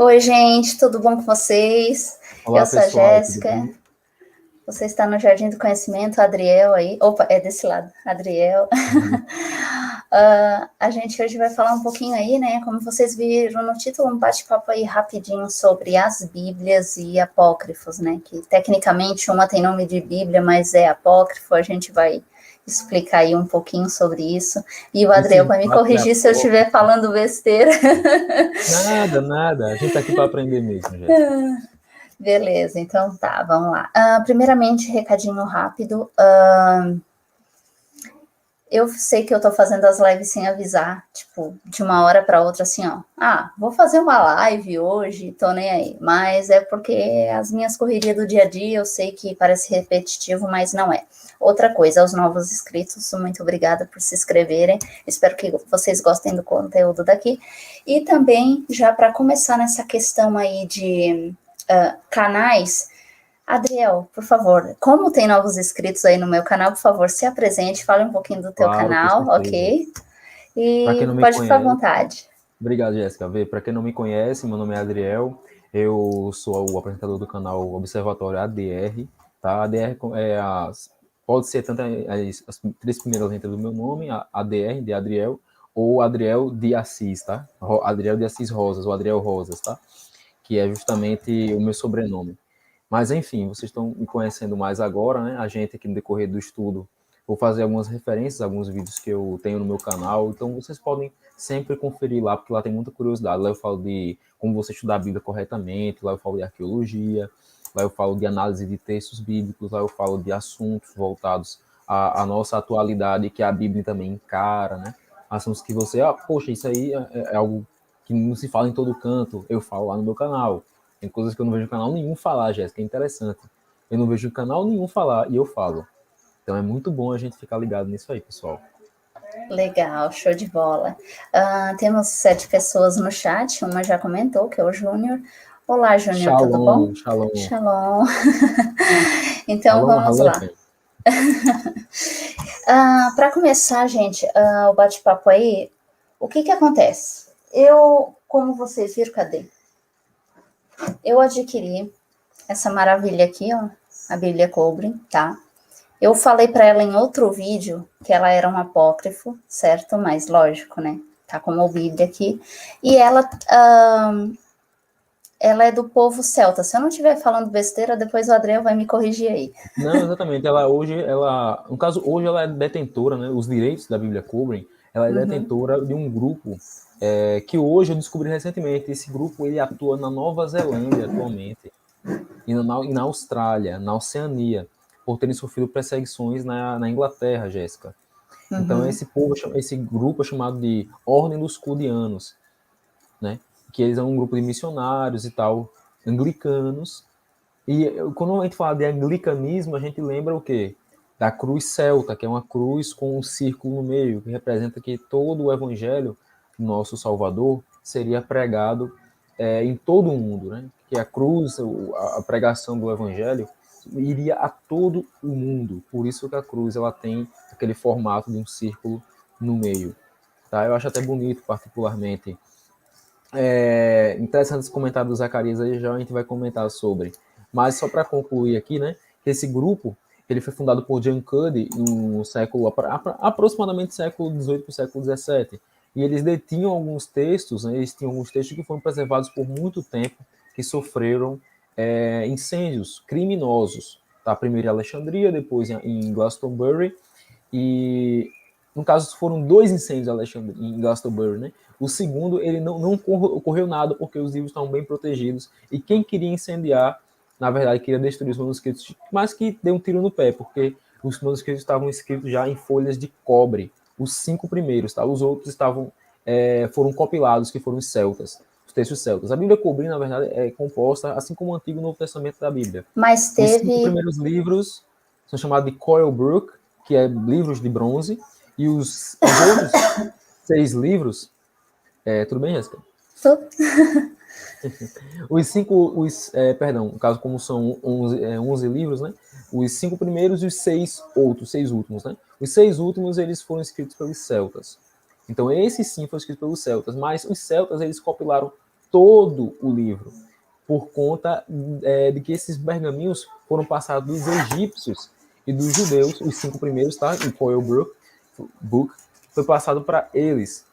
Oi, gente, tudo bom com vocês? Olá, Eu sou a pessoal, tudo Jéssica. bem? Você está no Jardim do Conhecimento, Adriel aí. Opa, é desse lado, Adriel. Uhum. A gente hoje vai falar um pouquinho aí, né? Como vocês viram no título, um bate-papo aí rapidinho sobre as Bíblias e apócrifos, né? Que tecnicamente uma tem nome de Bíblia, mas é apócrifo. A gente vai explicar aí um pouquinho sobre isso. E o Isso Adriel de vai me fato é corrigir se eu estiver apócrifo. falando besteira. Nada, nada. A gente tá aqui para aprender mesmo, Jéssica. Beleza, então tá, vamos lá. Primeiramente, recadinho rápido. Eu sei que eu tô fazendo as lives sem avisar, tipo, de uma hora para outra, assim, ó. Vou fazer uma live hoje, tô nem aí. Mas é porque as minhas correrias do dia a dia, eu sei que parece repetitivo, mas não é. Outra coisa, aos novos inscritos, muito obrigada por se inscreverem. Espero que vocês gostem do conteúdo daqui. E também, já para começar nessa questão aí de canais, Adriel, por favor, como tem novos inscritos aí no meu canal, por favor, se apresente, fale um pouquinho do teu Claro, com canal, certeza. ok? Para quem E não me pode ficar à conhece, vontade. obrigado, Jéssica. Para quem não me conhece, meu nome é Adriel. Eu sou o apresentador do canal Observatório ADR, tá? ADR pode ser tanto as três primeiras letras do meu nome, ADR, de Adriel, ou Adriel de Assis, tá? Adriel de Assis Rosas, ou Adriel Rosas, tá? Que é justamente o meu sobrenome. Mas, enfim, vocês estão me conhecendo mais agora, né? A gente aqui no decorrer do estudo, vou fazer algumas referências, alguns vídeos que eu tenho no meu canal, então vocês podem sempre conferir lá, porque lá tem muita curiosidade. Lá eu falo de como você estudar a Bíblia corretamente, lá eu falo de arqueologia, lá eu falo de análise de textos bíblicos, lá eu falo de assuntos voltados à nossa atualidade, que a Bíblia também encara, né? Assuntos que você, poxa, isso aí é algo que não se fala em todo canto, eu falo lá no meu canal. Tem coisas que eu não vejo canal nenhum falar, Jéssica, é interessante. Eu não vejo canal nenhum falar e eu falo. Então é muito bom a gente ficar ligado nisso aí, pessoal. Legal, show de bola. Temos 7 pessoas no chat, uma já comentou, que é o Júnior. Olá, Júnior, tudo bom? Shalom, shalom. Shalom. Então, Shalom vamos lá. Aleichem. Para começar, gente, o bate-papo aí, o que acontece? Como vocês viram, cadê? Eu adquiri essa maravilha aqui, ó, a Bíblia Cobre, tá? Eu falei para ela em outro vídeo que ela era um apócrifo, certo? Mas lógico, né? Tá como Bíblia aqui. E ela é do povo celta. Se eu não estiver falando besteira, depois o Adriel vai me corrigir aí. Não, exatamente. No caso, hoje ela é detentora, né? Os direitos da Bíblia cobrem. Ela é detentora de um grupo que hoje eu descobri recentemente. Esse grupo ele atua na Nova Zelândia atualmente e na Austrália, na Oceania, por terem sofrido perseguições na Inglaterra, Jéssica. Então esse grupo é chamado de Ordem dos Cudianos, né? Que eles são um grupo de missionários e tal, anglicanos. E quando a gente fala de anglicanismo, a gente lembra o quê? Da cruz celta, que é uma cruz com um círculo no meio, que representa que todo o evangelho do nosso Salvador seria pregado em todo o mundo, né? Que a cruz, a pregação do evangelho iria a todo o mundo. Por isso que a cruz ela tem aquele formato de um círculo no meio. Tá? Eu acho até bonito, particularmente. Interessante esse comentário do Zacarias aí, já a gente vai comentar sobre. Mas só para concluir aqui, né, que esse grupo ele foi fundado por John Cuddy no século aproximadamente século XVIII para o século XVII. E eles detinham alguns textos, né, eles tinham alguns textos que foram preservados por muito tempo, que sofreram incêndios criminosos. Tá? Primeiro em Alexandria, depois em Glastonbury. E no caso foram 2 incêndios em Glastonbury, né? O segundo, ele não ocorreu nada porque os livros estavam bem protegidos e quem queria incendiar, na verdade, queria destruir os manuscritos, mas que deu um tiro no pé, porque os manuscritos estavam escritos já em folhas de cobre, os 5 primeiros, tá? Os outros foram compilados, que foram os celtas, os textos celtas. A Bíblia Cobrim, na verdade, é composta, assim como o Antigo e o Novo Testamento da Bíblia. Mas Os 5 teve. primeiros livros são chamados de Coil Brook, que é livros de bronze, e os outros 6 livros. Tudo bem, Jéssica? No caso, como são 11 livros, né? Os 5 primeiros e os 6 últimos, né? Os 6 últimos, eles foram escritos pelos celtas. Então, esses sim foram escritos pelos celtas, mas os celtas, eles compilaram todo o livro, por conta de que esses pergaminhos foram passados dos egípcios e dos judeus, os 5 primeiros, tá? O Coil Book foi passado para eles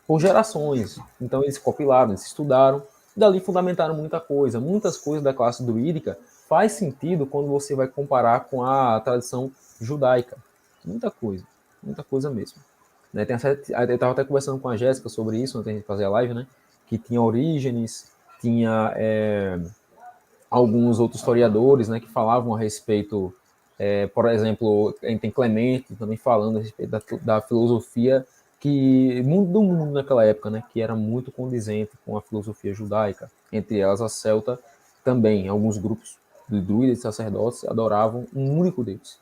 por gerações. Então eles compilaram, eles estudaram, dali fundamentaram muitas coisas da classe druídica faz sentido quando você vai comparar com a tradição judaica. Muita coisa mesmo. Né? Eu estava até conversando com a Jéssica sobre isso, antes de fazer a live, né? Que tinha Orígenes, tinha alguns outros historiadores, né, que falavam a respeito, por exemplo, a gente tem Clemente também falando a respeito da filosofia do mundo naquela época, né, que era muito condizente com a filosofia judaica, entre elas a celta também. Alguns grupos de druidas e sacerdotes adoravam um único Deus.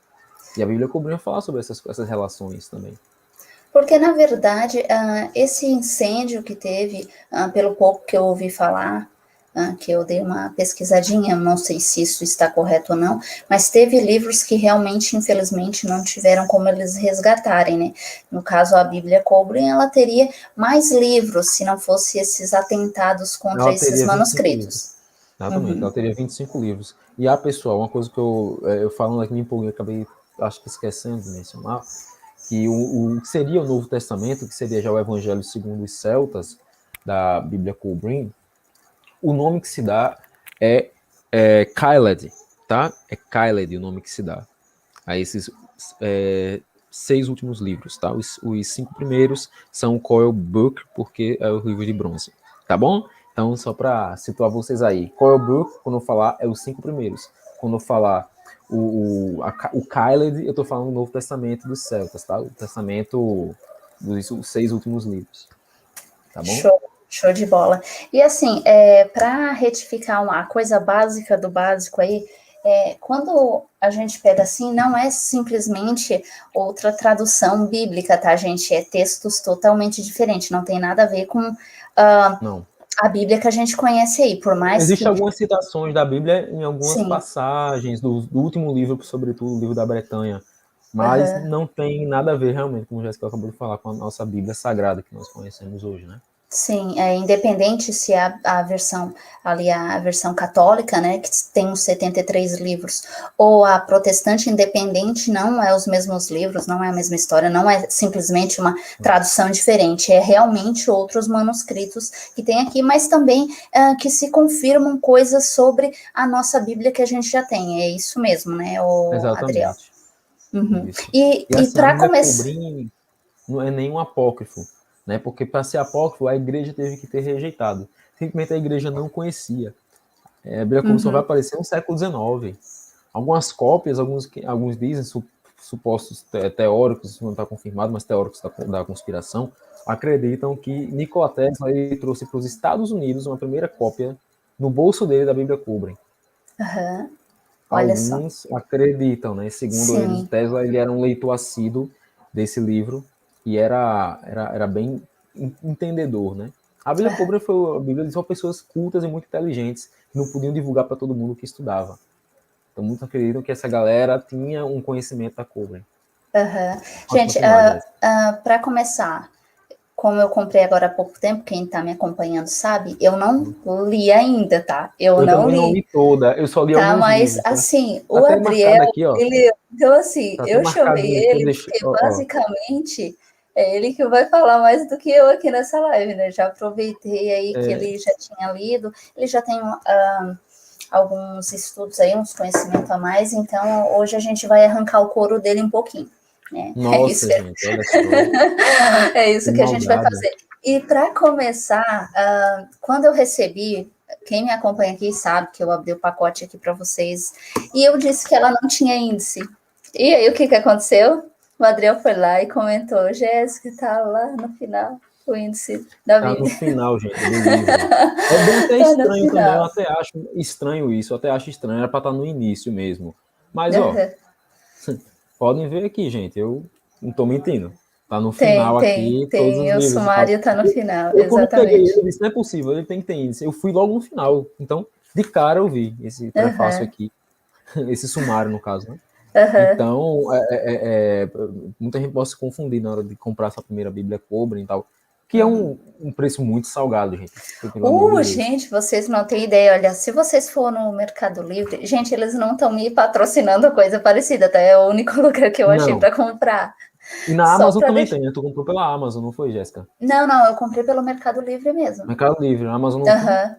E a Bíblia cobria falar sobre essas relações também. Porque, na verdade, esse incêndio que teve, pelo pouco que eu ouvi falar, que eu dei uma pesquisadinha, não sei se isso está correto ou não, mas teve livros que realmente, infelizmente, não tiveram como eles resgatarem, né? No caso, a Bíblia Cobrin, ela teria mais livros, se não fosse esses atentados contra esses manuscritos. Exatamente, ela teria 25 livros. E pessoal, uma coisa que eu falando aqui me empolguei, acabei, acho que esquecendo de mencionar, que o que seria o Novo Testamento, que seria já o Evangelho segundo os celtas, da Bíblia Cobrin, o nome que se dá é Kyled, tá? É Kyled o nome que se dá a esses 6 últimos livros, tá? Os 5 primeiros são o Coil Book, porque é o livro de bronze, tá bom? Então, só para situar vocês aí, Coil Book, quando eu falar, é os 5 primeiros. Quando eu falar o Kyled, eu estou falando do Novo Testamento dos celtas, tá? O Testamento dos 6 últimos livros, tá bom? Show de bola. E assim, para retificar uma coisa básica do básico aí, quando a gente pega assim, não é simplesmente outra tradução bíblica, tá, gente? É textos totalmente diferentes, não tem nada a ver com a Bíblia que a gente conhece aí, por mais Existem algumas citações da Bíblia em algumas Sim. passagens do último livro, sobretudo o livro da Bretanha, mas não tem nada a ver realmente, como o Jéssica acabou de falar, com a nossa Bíblia sagrada que nós conhecemos hoje, né? Sim, independente se a versão ali, a versão católica, né, que tem os 73 livros, ou a protestante independente, não é os mesmos livros, não é a mesma história, não é simplesmente uma tradução diferente, é realmente outros manuscritos que tem aqui, mas também que se confirmam coisas sobre a nossa Bíblia que a gente já tem, é isso mesmo, né, Adriel? Uhum. E assim, para começar... Cobrin não é nenhum apócrifo, né? Porque para ser apócrifo, a igreja teve que ter rejeitado. Simplesmente a igreja não conhecia. A Bíblia Cobrin só vai aparecer no século XIX. Algumas cópias, alguns dizem, supostos teóricos, não está confirmado, mas teóricos da conspiração, acreditam que Nikola Tesla ele trouxe para os Estados Unidos uma primeira cópia no bolso dele da Bíblia Cobrin. Olha só. Alguns acreditam, né? Segundo eles, Tesla ele era um leitor assíduo desse livro e era bem entendedor, né? A Bíblia Cobrin foi a Bíblia de pessoas cultas e muito inteligentes que não podiam divulgar para todo mundo que estudava. Então, muitos acreditam que essa galera tinha um conhecimento da Cobrin. Gente, para começar, como eu comprei agora há pouco tempo, quem está me acompanhando sabe, eu não li ainda, tá? Eu não também não li toda, eu só li alguns mas, livros. Assim, o Adriel, aqui, ele... Então, assim, eu chamei ele porque, basicamente, é ele que vai falar mais do que eu aqui nessa live, né? Já aproveitei aí que ele já tinha lido, ele já tem alguns estudos aí, uns conhecimentos a mais, então hoje a gente vai arrancar o couro dele um pouquinho. Nossa, gente, olha só. É isso que a gente vai fazer. E para começar, quando eu recebi, quem me acompanha aqui sabe que eu abri o pacote aqui para vocês, e eu disse que ela não tinha índice. E aí o que aconteceu? O Adriel foi lá e comentou, Jéssica, tá lá no final o índice da Bíblia. Tá no final, gente, do livro. É bem até estranho também, eu até acho estranho isso, eu até acho estranho, era para estar no início mesmo. Mas, podem ver aqui, gente, eu não tô mentindo. Tá no final aqui, todos os livros. O sumário tá no final, eu quando peguei exatamente. ele, eu disse, não é possível, ele tem que ter índice. Eu fui logo no final, então, de cara eu vi esse prefácio aqui, esse sumário, no caso, né? Então, muita gente pode se confundir na hora de comprar essa primeira Bíblia Cobrin e tal, que é um preço muito salgado, gente. Pelo amor de Deus. Gente, vocês não têm ideia. Olha, se vocês for no Mercado Livre, gente, eles não estão me patrocinando coisa parecida, tá? É o único lugar que eu achei para comprar. E na Amazon também tem, né? Tu comprou pela Amazon, não foi, Jéssica? Não, eu comprei pelo Mercado Livre mesmo. Mercado Livre, na Amazon não tem?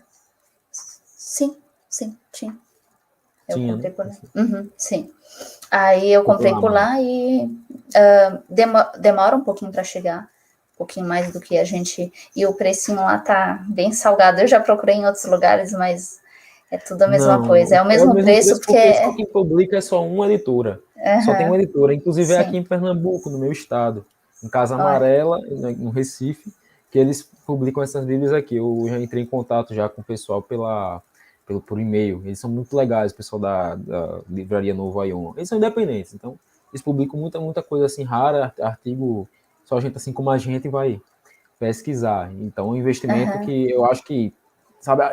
Sim, tinha. Eu tinha, comprei né? por lá. Sim. Aí eu comprei por lá e demora um pouquinho para chegar. Um pouquinho mais do que a gente... E o precinho lá tá bem salgado. Eu já procurei em outros lugares, mas é tudo a mesma coisa. É o mesmo preço porque só quem publica é só uma editora. Só tem uma editora. Inclusive é aqui em Pernambuco, no meu estado. Em Casa Amarela, no Recife, que eles publicam essas bíblias aqui. Eu já entrei em contato já com o pessoal por e-mail. Eles são muito legais, o pessoal da Livraria Novo Aion. Eles são independentes, então eles publicam muita coisa assim rara, artigo, só gente assim como a gente vai pesquisar. Então, um investimento que eu acho que,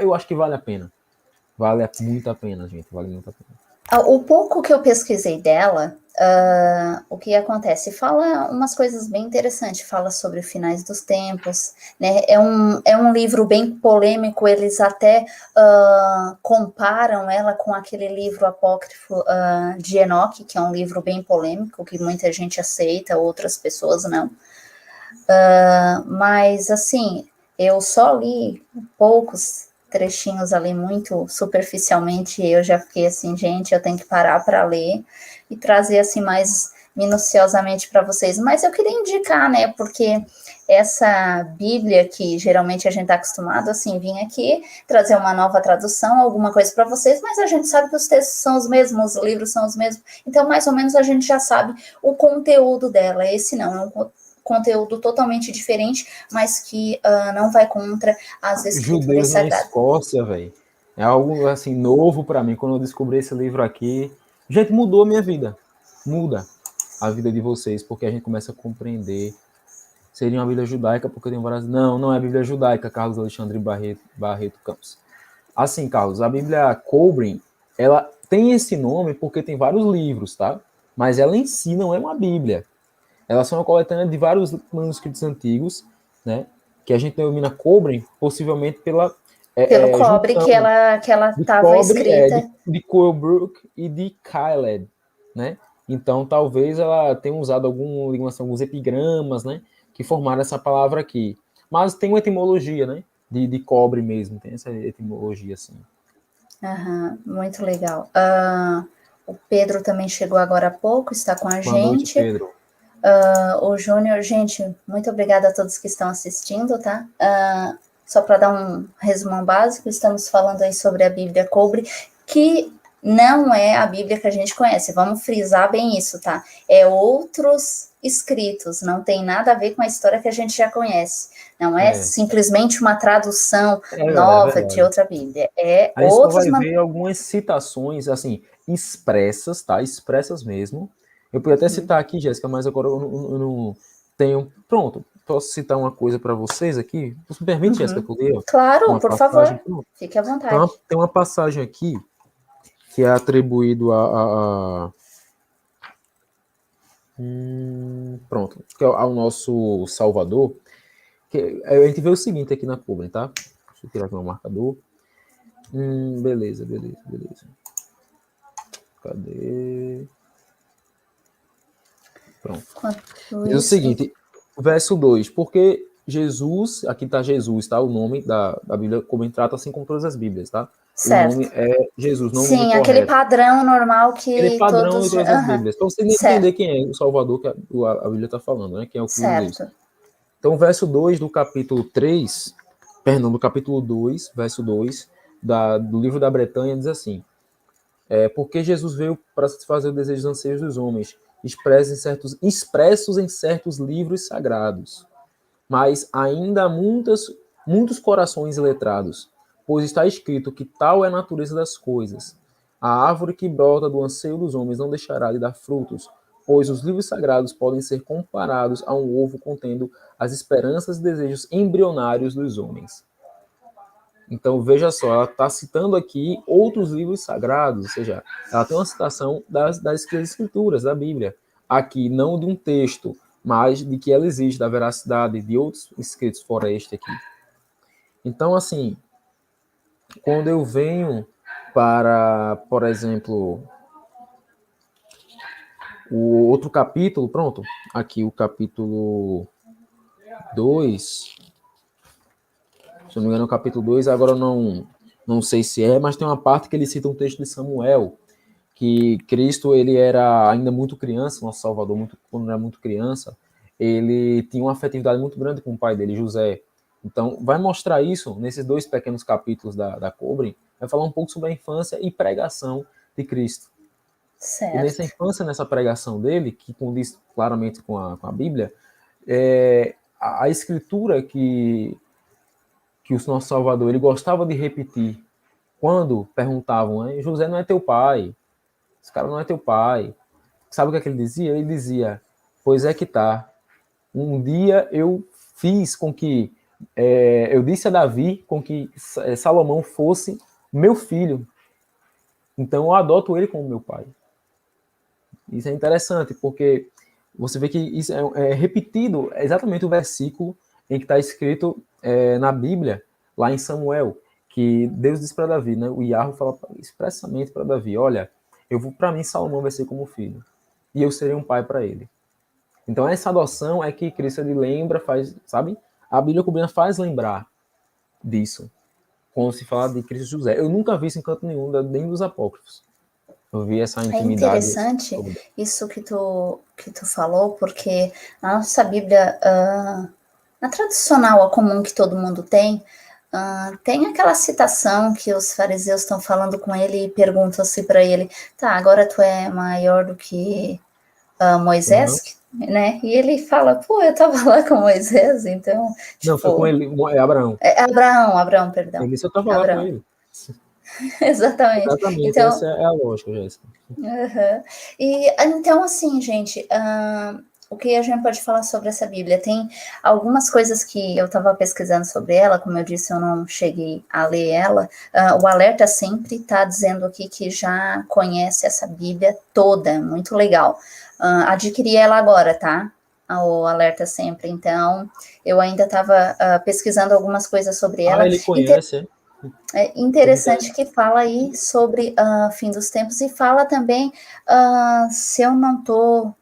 eu acho que vale a pena. Vale muito a pena, gente, vale muito a pena. O pouco que eu pesquisei dela, o que acontece? Fala umas coisas bem interessantes, fala sobre os finais dos tempos, né? É um livro bem polêmico, eles até comparam ela com aquele livro apócrifo de Enoque, que é um livro bem polêmico, que muita gente aceita, outras pessoas não. Mas, assim, eu só li poucos trechinhos ali muito superficialmente, e eu já fiquei assim, gente, eu tenho que parar para ler e trazer assim mais minuciosamente para vocês. Mas eu queria indicar, né, porque essa Bíblia que geralmente a gente está acostumado, assim, vir aqui trazer uma nova tradução, alguma coisa para vocês, mas a gente sabe que os textos são os mesmos, os livros são os mesmos, então mais ou menos a gente já sabe o conteúdo dela. Esse não, é um conteúdo totalmente diferente, mas que não vai contra as escrituras Judeus sagradas. Na Escócia, velho. É algo assim novo para mim quando eu descobri esse livro aqui. Gente, mudou a minha vida. Muda a vida de vocês, porque a gente começa a compreender. Seria uma Bíblia judaica, porque tem várias... Não é a Bíblia judaica, Carlos Alexandre Barreto Campos. Assim, Carlos, a Bíblia Kolbrin, ela tem esse nome porque tem vários livros, tá? Mas ela em si não é uma Bíblia. Elas são uma coletânea de vários manuscritos antigos, né? Que a gente denomina Kolbrin, possivelmente pelo cobre que ela estava escrita. De Coelbrook e de Kyled, né? Então, talvez ela tenha usado alguns epigramas, né? Que formaram essa palavra aqui. Mas tem uma etimologia, né? De cobre mesmo, tem essa etimologia, assim. Muito legal. O Pedro também chegou agora há pouco, está com a gente. Boa noite, Pedro. O Júnior, gente, muito obrigada a todos que estão assistindo, tá? Só para dar um resumão básico, estamos falando aí sobre a Bíblia Kolbrin, que não é a Bíblia que a gente conhece, vamos frisar bem isso, tá? É outros escritos, não tem nada a ver com a história que a gente já conhece, não é simplesmente uma tradução nova de outra Bíblia, aí outros... Você vai ver algumas citações, assim, expressas, tá? Expressas mesmo. Eu podia até citar aqui, Jéssica, mas agora eu não tenho... Pronto, posso citar uma coisa para vocês aqui? Você me permite, Jéssica, que eu leia? Claro, por favor, fique à vontade. Então, tem uma passagem aqui que é atribuído pronto, que é ao nosso Salvador, que a gente vê o seguinte aqui na Kolbrin, tá? Deixa eu tirar aqui meu marcador. Beleza. Cadê? Pronto. Diz o seguinte, verso 2, porque Jesus, aqui está Jesus, tá? O nome da Bíblia, como trata assim como todas as Bíblias, tá? Certo. O nome é Jesus, não sim, o nome aquele correto. padrão normal que aquele padrão todos... de todas as Bíblias. Então, você entender quem é o Salvador que a Bíblia está falando, né? Quem é o Filho de Deus. Então, verso 2 do capítulo 3, do capítulo 2, verso 2, do livro da Bretanha, diz assim, porque Jesus veio para satisfazer os desejos e anseios dos homens, expressos em certos livros sagrados. Mas ainda há muitos corações iletrados, pois está escrito que tal é a natureza das coisas. A árvore que brota do anseio dos homens não deixará de dar frutos, pois os livros sagrados podem ser comparados a um ovo contendo as esperanças e desejos embrionários dos homens. Então, veja só, ela está citando aqui outros livros sagrados, ou seja, ela tem uma citação das escrituras, da Bíblia. Aqui, não de um texto mas de que ela existe, da veracidade de outros escritos fora este aqui. Então, assim, quando eu venho para, por exemplo, o outro capítulo, pronto, aqui o capítulo 2, se não me engano, o capítulo 2, agora eu não sei se é, mas tem uma parte que ele cita um texto de Samuel, que Cristo, ele era ainda muito criança, nosso Salvador, quando era muito criança, ele tinha uma afetividade muito grande com o pai dele, José. Então, vai mostrar isso nesses 2 pequenos capítulos da Cobre, vai falar um pouco sobre a infância e pregação de Cristo. E nessa Certo. infância, nessa pregação dele, que condiz claramente com a Bíblia, a escritura que o nosso Salvador ele gostava de repetir quando perguntavam, José não é teu pai, esse cara não é teu pai. Sabe o que é que ele dizia? Ele dizia, pois é que tá. Um dia eu fiz com que, eu disse a Davi com que Salomão fosse meu filho. Então eu adoto ele como meu pai. Isso é interessante, porque você vê que isso é repetido exatamente o versículo em que está escrito na Bíblia, lá em Samuel, que Deus diz para Davi, né? O Iarro fala expressamente para Davi, olha, para mim Salomão vai ser como filho, e eu serei um pai para ele. Então essa adoção é que Cristo ele lembra, faz, sabe? A Bíblia Cubana faz lembrar disso, quando se fala de Cristo José. Eu nunca vi isso em canto nenhum, nem dos apócrifos. Eu vi essa É intimidade interessante toda. isso que tu falou, porque na nossa Bíblia, na tradicional, a comum que todo mundo tem, tem aquela citação que os fariseus estão falando com ele e perguntam assim para ele, tá, agora tu é maior do que Uhum. Moisés, né? E ele fala, pô, eu tava lá com Moisés, então, Não, foi com tipo, ele, Abraão. Abraão, perdão, Ele disse, eu estava lá com Abraão, ele. exatamente. Exatamente, essa Então, é a lógica, Jéssica. uhum. E então, assim, gente, o que a gente pode falar sobre essa Bíblia? Tem algumas coisas que eu estava pesquisando sobre ela, como eu disse, eu não cheguei a ler ela. O Alerta sempre está dizendo aqui que já conhece essa Bíblia toda, muito legal. Adquiri ela agora, tá? O Alerta sempre. Então, eu ainda estava pesquisando algumas coisas sobre Ah, ela. ele conhece, é? É Pois interessante interessante. que fala aí sobre fim dos tempos e fala também, se eu não estou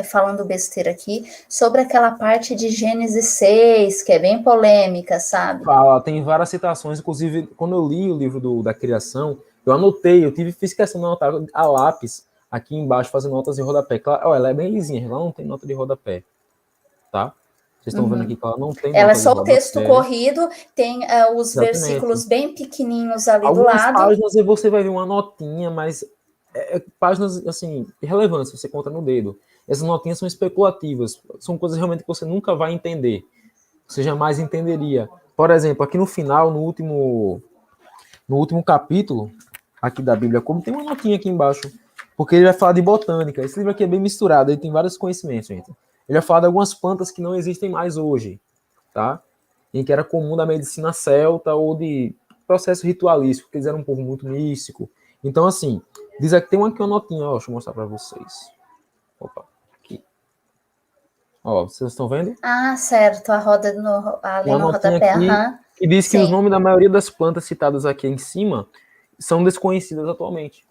falando besteira aqui, sobre aquela parte de Gênesis 6, que é bem polêmica, sabe? Fala, tem várias citações, inclusive, quando eu li o livro da criação, eu anotei, fiz questão de anotar a lápis aqui embaixo, fazendo notas de rodapé. Claro, ela é bem lisinha, ela não tem nota de rodapé, tá? Vocês estão vendo aqui que ela não tem Ela é nota de só o texto rodapé. corrido, tem os Exatamente. versículos bem pequenininhos ali do Algumas lado. páginas você vai ver uma notinha, mas páginas assim, irrelevantes, você conta no dedo. Essas notinhas são especulativas, são coisas realmente que você nunca vai entender. Você jamais entenderia. Por exemplo, aqui no final, no último capítulo aqui da Bíblia, como tem uma notinha aqui embaixo, porque ele vai falar de botânica. Esse livro aqui é bem misturado, ele tem vários conhecimentos, gente. Ele vai falar de algumas plantas que não existem mais hoje, tá? Em que era comum da medicina celta ou de processo ritualístico, porque eles eram um povo muito místico. Então, assim, diz aqui, tem aqui uma notinha, ó, deixa eu mostrar para vocês. Opa, aqui. Ó, vocês estão vendo? Ah, certo, a roda ali Uma no notinha rodapé, aqui aham. que diz que os Sim, nomes da maioria das plantas citadas aqui em cima são desconhecidas atualmente.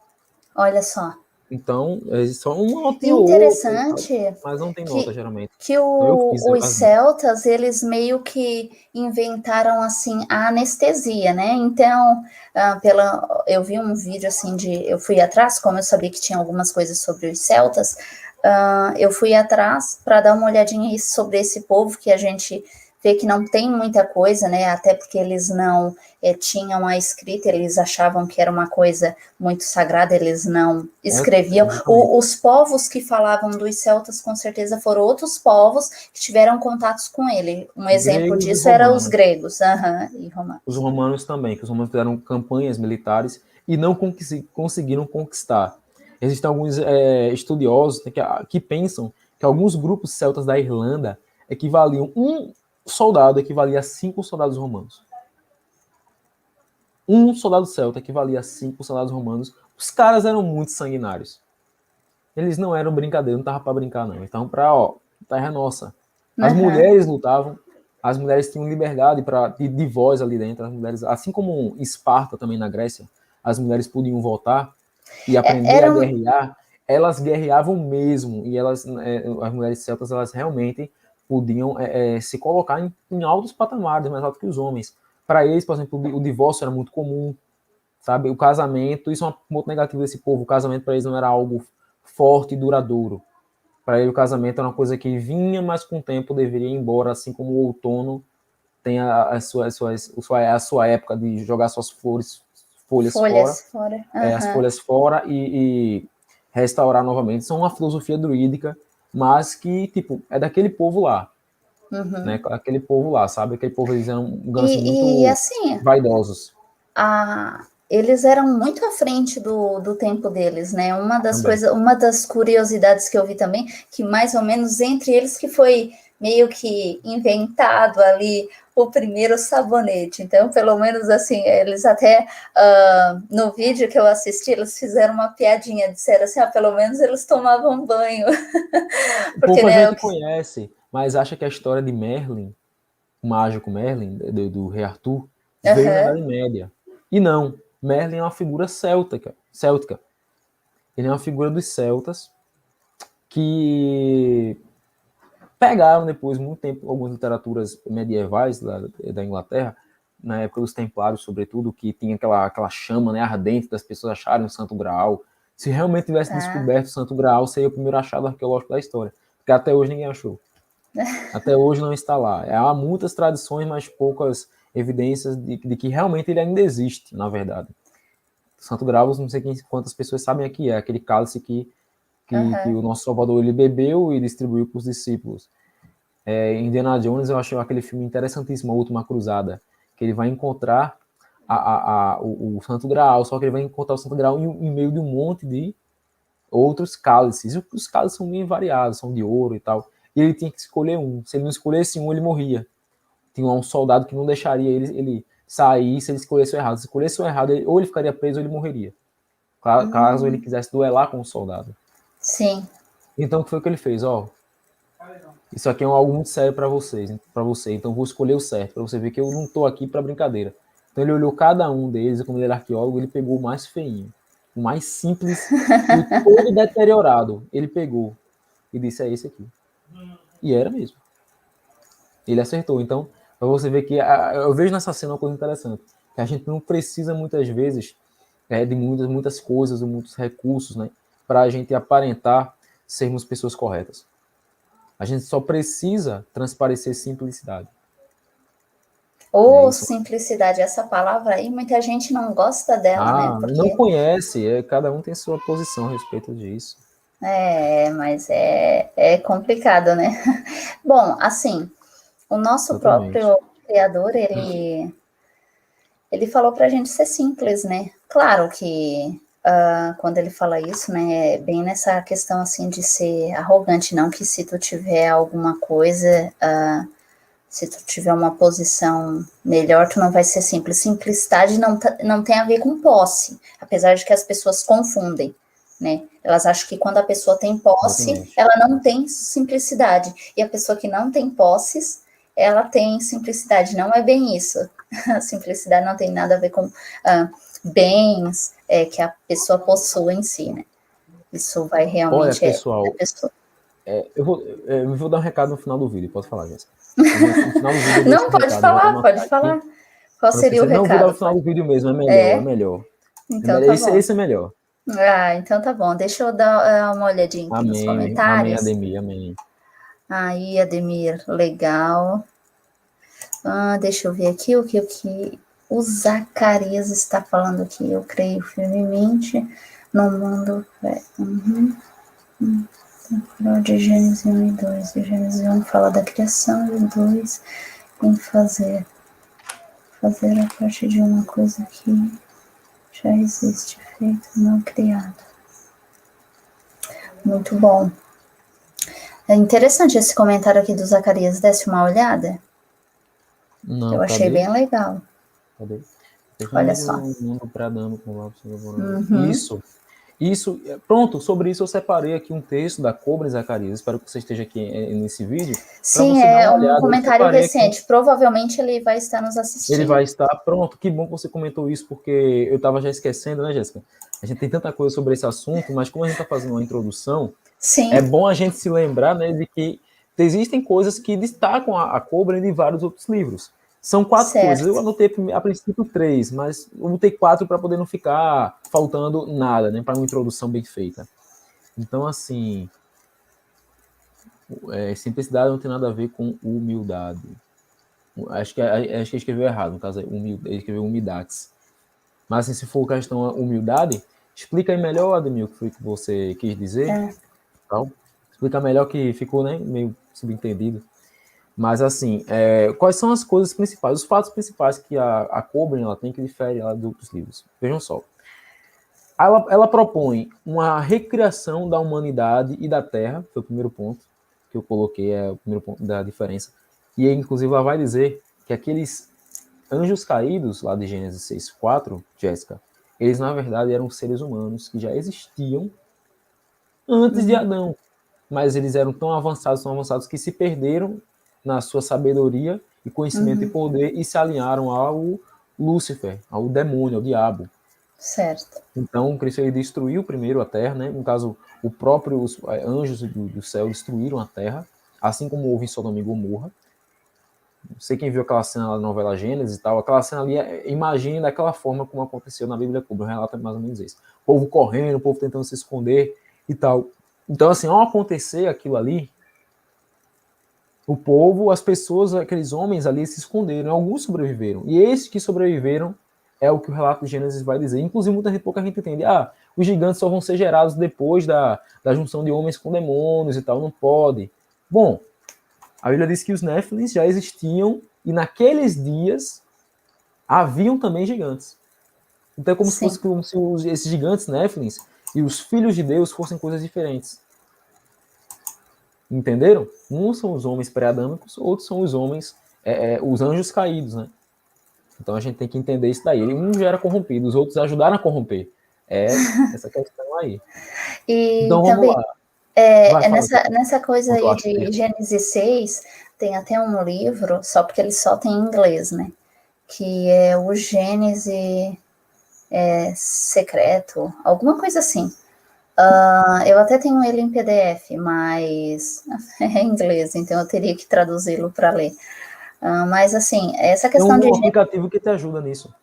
olha só. Então, é só uma E notinha ou outra, sabe? interessante Mas não tem nota, que, geralmente. que Então, eu fiz os as minhas. celtas, eles meio que inventaram, assim, a anestesia, né? Então, eu vi um vídeo, assim, eu fui atrás, como eu sabia que tinha algumas coisas sobre os celtas, eu fui atrás para dar uma olhadinha sobre esse povo que a gente vê que não tem muita coisa, né? Até porque eles não tinham a escrita, eles achavam que era uma coisa muito sagrada, eles não escreviam. Exatamente. Os povos que falavam dos celtas, com certeza, foram outros povos que tiveram contatos com ele. Um exemplo Gregos e disso era os romanos. gregos, e Os romanos. romanos também, que os romanos fizeram campanhas militares e não conseguiram conquistar. Existem alguns estudiosos que pensam que alguns grupos celtas da Irlanda equivaliam, um soldado equivalia a 5 soldados romanos. Um soldado celta equivalia a 5 soldados romanos. Os caras eram muito sanguinários. Eles não eram brincadeira, não tava para brincar, não. Então, para terra é nossa. As Aham. mulheres lutavam, as mulheres tinham liberdade de voz ali dentro, as mulheres, assim como em Esparta também na Grécia, as mulheres podiam votar e aprender a Eram, guerrear, elas guerreavam mesmo, e elas, as mulheres celtas, elas realmente podiam se colocar em altos patamares, mais altos que os homens. Para eles, por exemplo, o divórcio era muito comum, sabe? O casamento, isso é um ponto negativo desse povo, o casamento para eles não era algo forte e duradouro. Para ele o casamento era uma coisa que vinha, mas com o tempo deveria ir embora, assim como o outono tem a sua época de jogar suas folhas fora, folhas fora. as Aham. folhas fora e restaurar novamente. São uma filosofia druídica, mas que, tipo, é daquele povo lá, né? Uhum. Aquele povo lá, sabe? Aquele povo, eles eram, digamos assim, E muito assim, vaidosos eles eram muito à frente do tempo deles, né? também. Uma das curiosidades que eu vi também, que mais ou menos entre eles que foi meio que inventado ali o primeiro sabonete. Então, pelo menos assim, eles até no vídeo que eu assisti, eles fizeram uma piadinha, disseram assim, pelo menos eles tomavam banho. Porque, Pouca né, gente conhece, mas acha que a história de Merlin, o mágico Merlin, do rei Arthur, veio na uhum, Idade Média. E não, Merlin é uma figura céltica. Ele é uma figura dos celtas que pegaram depois, muito tempo, algumas literaturas medievais da Inglaterra, na época dos Templários, sobretudo, que tinha aquela chama, né, ardente das pessoas acharem o Santo Graal. Se realmente tivesse tá. descoberto o Santo Graal, seria o primeiro achado arqueológico da história, porque até hoje ninguém achou. Até hoje não está lá. Há muitas tradições, mas poucas evidências de que realmente ele ainda existe, na verdade. Santo Graal, não sei quantas pessoas sabem aqui, é aquele cálice que Uhum. o nosso Salvador ele bebeu e distribuiu para os discípulos. Indiana Jones, eu achei aquele filme interessantíssimo, A Última Cruzada, que ele vai encontrar o Santo Graal, só que ele vai encontrar o Santo Graal em meio de um monte de outros cálices. E os cálices são bem variados, são de ouro e tal. E ele tinha que escolher um. Se ele não escolhesse um, ele morria. Tinha um soldado que não deixaria ele sair se ele escolhesse o errado. Se escolhesse o errado, ou ele ficaria preso ou ele morreria. Caso ele quisesse duelar com o soldado. Sim. Então, o que foi que ele fez? Isso aqui é algo muito sério para você. Então, vou escolher o certo, para você ver que eu não estou aqui para brincadeira. Então, ele olhou cada um deles, e como ele era arqueólogo, ele pegou o mais feinho, o mais simples e o todo deteriorado. Ele pegou e disse: é esse aqui. E era mesmo. Ele acertou. Então, para você ver que eu vejo nessa cena uma coisa interessante, que a gente não precisa muitas vezes de muitas coisas, de muitos recursos, né, para a gente aparentar sermos pessoas corretas. A gente só precisa transparecer simplicidade. É Ou isso. simplicidade, essa palavra aí, muita gente não gosta dela, né? Não Porque conhece, cada um tem sua posição a respeito disso. mas é complicado, né? Bom, assim, o nosso Exatamente. próprio criador, ele falou para a gente ser simples, né? Claro que quando ele fala isso, né, é bem nessa questão assim de ser arrogante, não que se tu tiver alguma coisa, se tu tiver uma posição melhor, tu não vai ser simples. Simplicidade não tem a ver com posse, apesar de que as pessoas confundem, né? Elas acham que quando a pessoa tem posse, Exatamente. ela não tem simplicidade. E a pessoa que não tem posses, ela tem simplicidade. Não é bem isso. A simplicidade não tem nada a ver com bens que a pessoa possui em si, né? Isso vai Olha, realmente a pessoal, pessoa. eu vou dar um recado no final do vídeo. Pode falar, Jéssica. No final do vídeo eu dou esse Não, pode recado. Eu vou até falar, anotar pode aqui falar. Qual para não seria o esquecer. Não, vou dar no recado? final do vídeo mesmo. É melhor, é É, melhor. É então melhor. tá Esse, bom. esse é melhor. Então tá bom. Deixa eu dar uma olhadinha aqui nos Amém. Amém, comentários. Ademir. Amém. Aí, Ademir, legal. Deixa eu ver aqui o que o Zacarias está falando aqui. Eu creio firmemente no mundo. De Gênesis 1 e 2. De Gênesis 1 fala da criação e o 2 em fazer a partir de uma coisa que já existe, feito, não criado. Muito bom. É interessante esse comentário aqui do Zacarias. Desce uma olhada. Não, Eu achei cadê? bem legal. Cadê? Olha só. Fechando o mundo bradando com lápis. Uhum. Isso. Isso, pronto, sobre isso eu separei aqui um texto da Cobra Zacarias, espero que você esteja aqui nesse vídeo, para Sim, você dar é uma um olhada. Eu comentário separei aqui, recente. Provavelmente ele vai estar nos ele assistindo. vai estar pronto. Que bom que você comentou isso, porque eu estava já esquecendo, né, Jéssica? A gente tem tanta coisa sobre esse assunto, mas como a gente está fazendo uma introdução, é Sim, bom a gente se lembrar, né, de que existem coisas que destacam a Cobra de vários outros livros. São 4 coisas. Eu certo. anotei a princípio 3, mas eu botei 4 para poder não ficar faltando nada, né, para uma introdução bem feita. Então, assim, simplicidade não tem nada a ver com humildade. Acho que escreveu errado, no caso, ele escreveu humidax. Mas, assim, se for questão humildade, explica aí melhor, Ademir, o que foi que você quis dizer. É, Tal. Explica melhor que ficou, né, meio subentendido. Mas, assim, quais são as coisas principais, os fatos principais que a Cobra ela tem que difere ela dos outros livros? Vejam só. Ela propõe uma recriação da humanidade e da Terra, foi o primeiro ponto que eu coloquei, é o primeiro ponto da diferença. E aí, inclusive, ela vai dizer que aqueles anjos caídos, lá de Gênesis 6:4, Jéssica, eles, na verdade, eram seres humanos que já existiam antes de Adão, mas eles eram tão avançados, que se perderam na sua sabedoria e conhecimento e poder e se alinharam ao Lúcifer, ao demônio, ao diabo. certo. Então, Cristo ele destruiu primeiro a terra, né? No caso, os próprios anjos do céu destruíram a terra, assim como houve em Sodoma e Gomorra. Não sei quem viu aquela cena da novela Gênesis e tal, aquela cena ali, imagine daquela forma como aconteceu na Bíblia Cubra, relata mais ou menos isso. O povo correndo, o povo tentando se esconder e tal. Então, assim, ao acontecer aquilo ali, o povo, as pessoas, aqueles homens ali se esconderam, alguns sobreviveram. E esses que sobreviveram é o que o relato de Gênesis vai dizer. Inclusive, pouca gente entende. Os gigantes só vão ser gerados depois da junção de homens com demônios e tal, não pode. Bom, a Bíblia diz que os Néfilins já existiam e naqueles dias haviam também gigantes. Então é como se fosse Sim, como se esses gigantes Néfilins e os filhos de Deus fossem coisas diferentes. Entenderam? Uns são os homens pré-adâmicos, outros são os homens, os anjos caídos, né? Então a gente tem que entender isso daí. Um já era corrompido, os outros ajudaram a corromper. É essa questão aí. e Então vamos também lá. Vai, fala. nessa coisa Quanto eu aí acho de texto. Gênesis 6, tem até um livro, só porque ele só tem em inglês, né? Que é o Gênesis Secreto, alguma coisa assim. Eu até tenho ele em PDF, mas é em inglês, então eu teria que traduzi-lo para ler. Mas assim, essa Tem questão de um aplicativo que te ajuda nisso,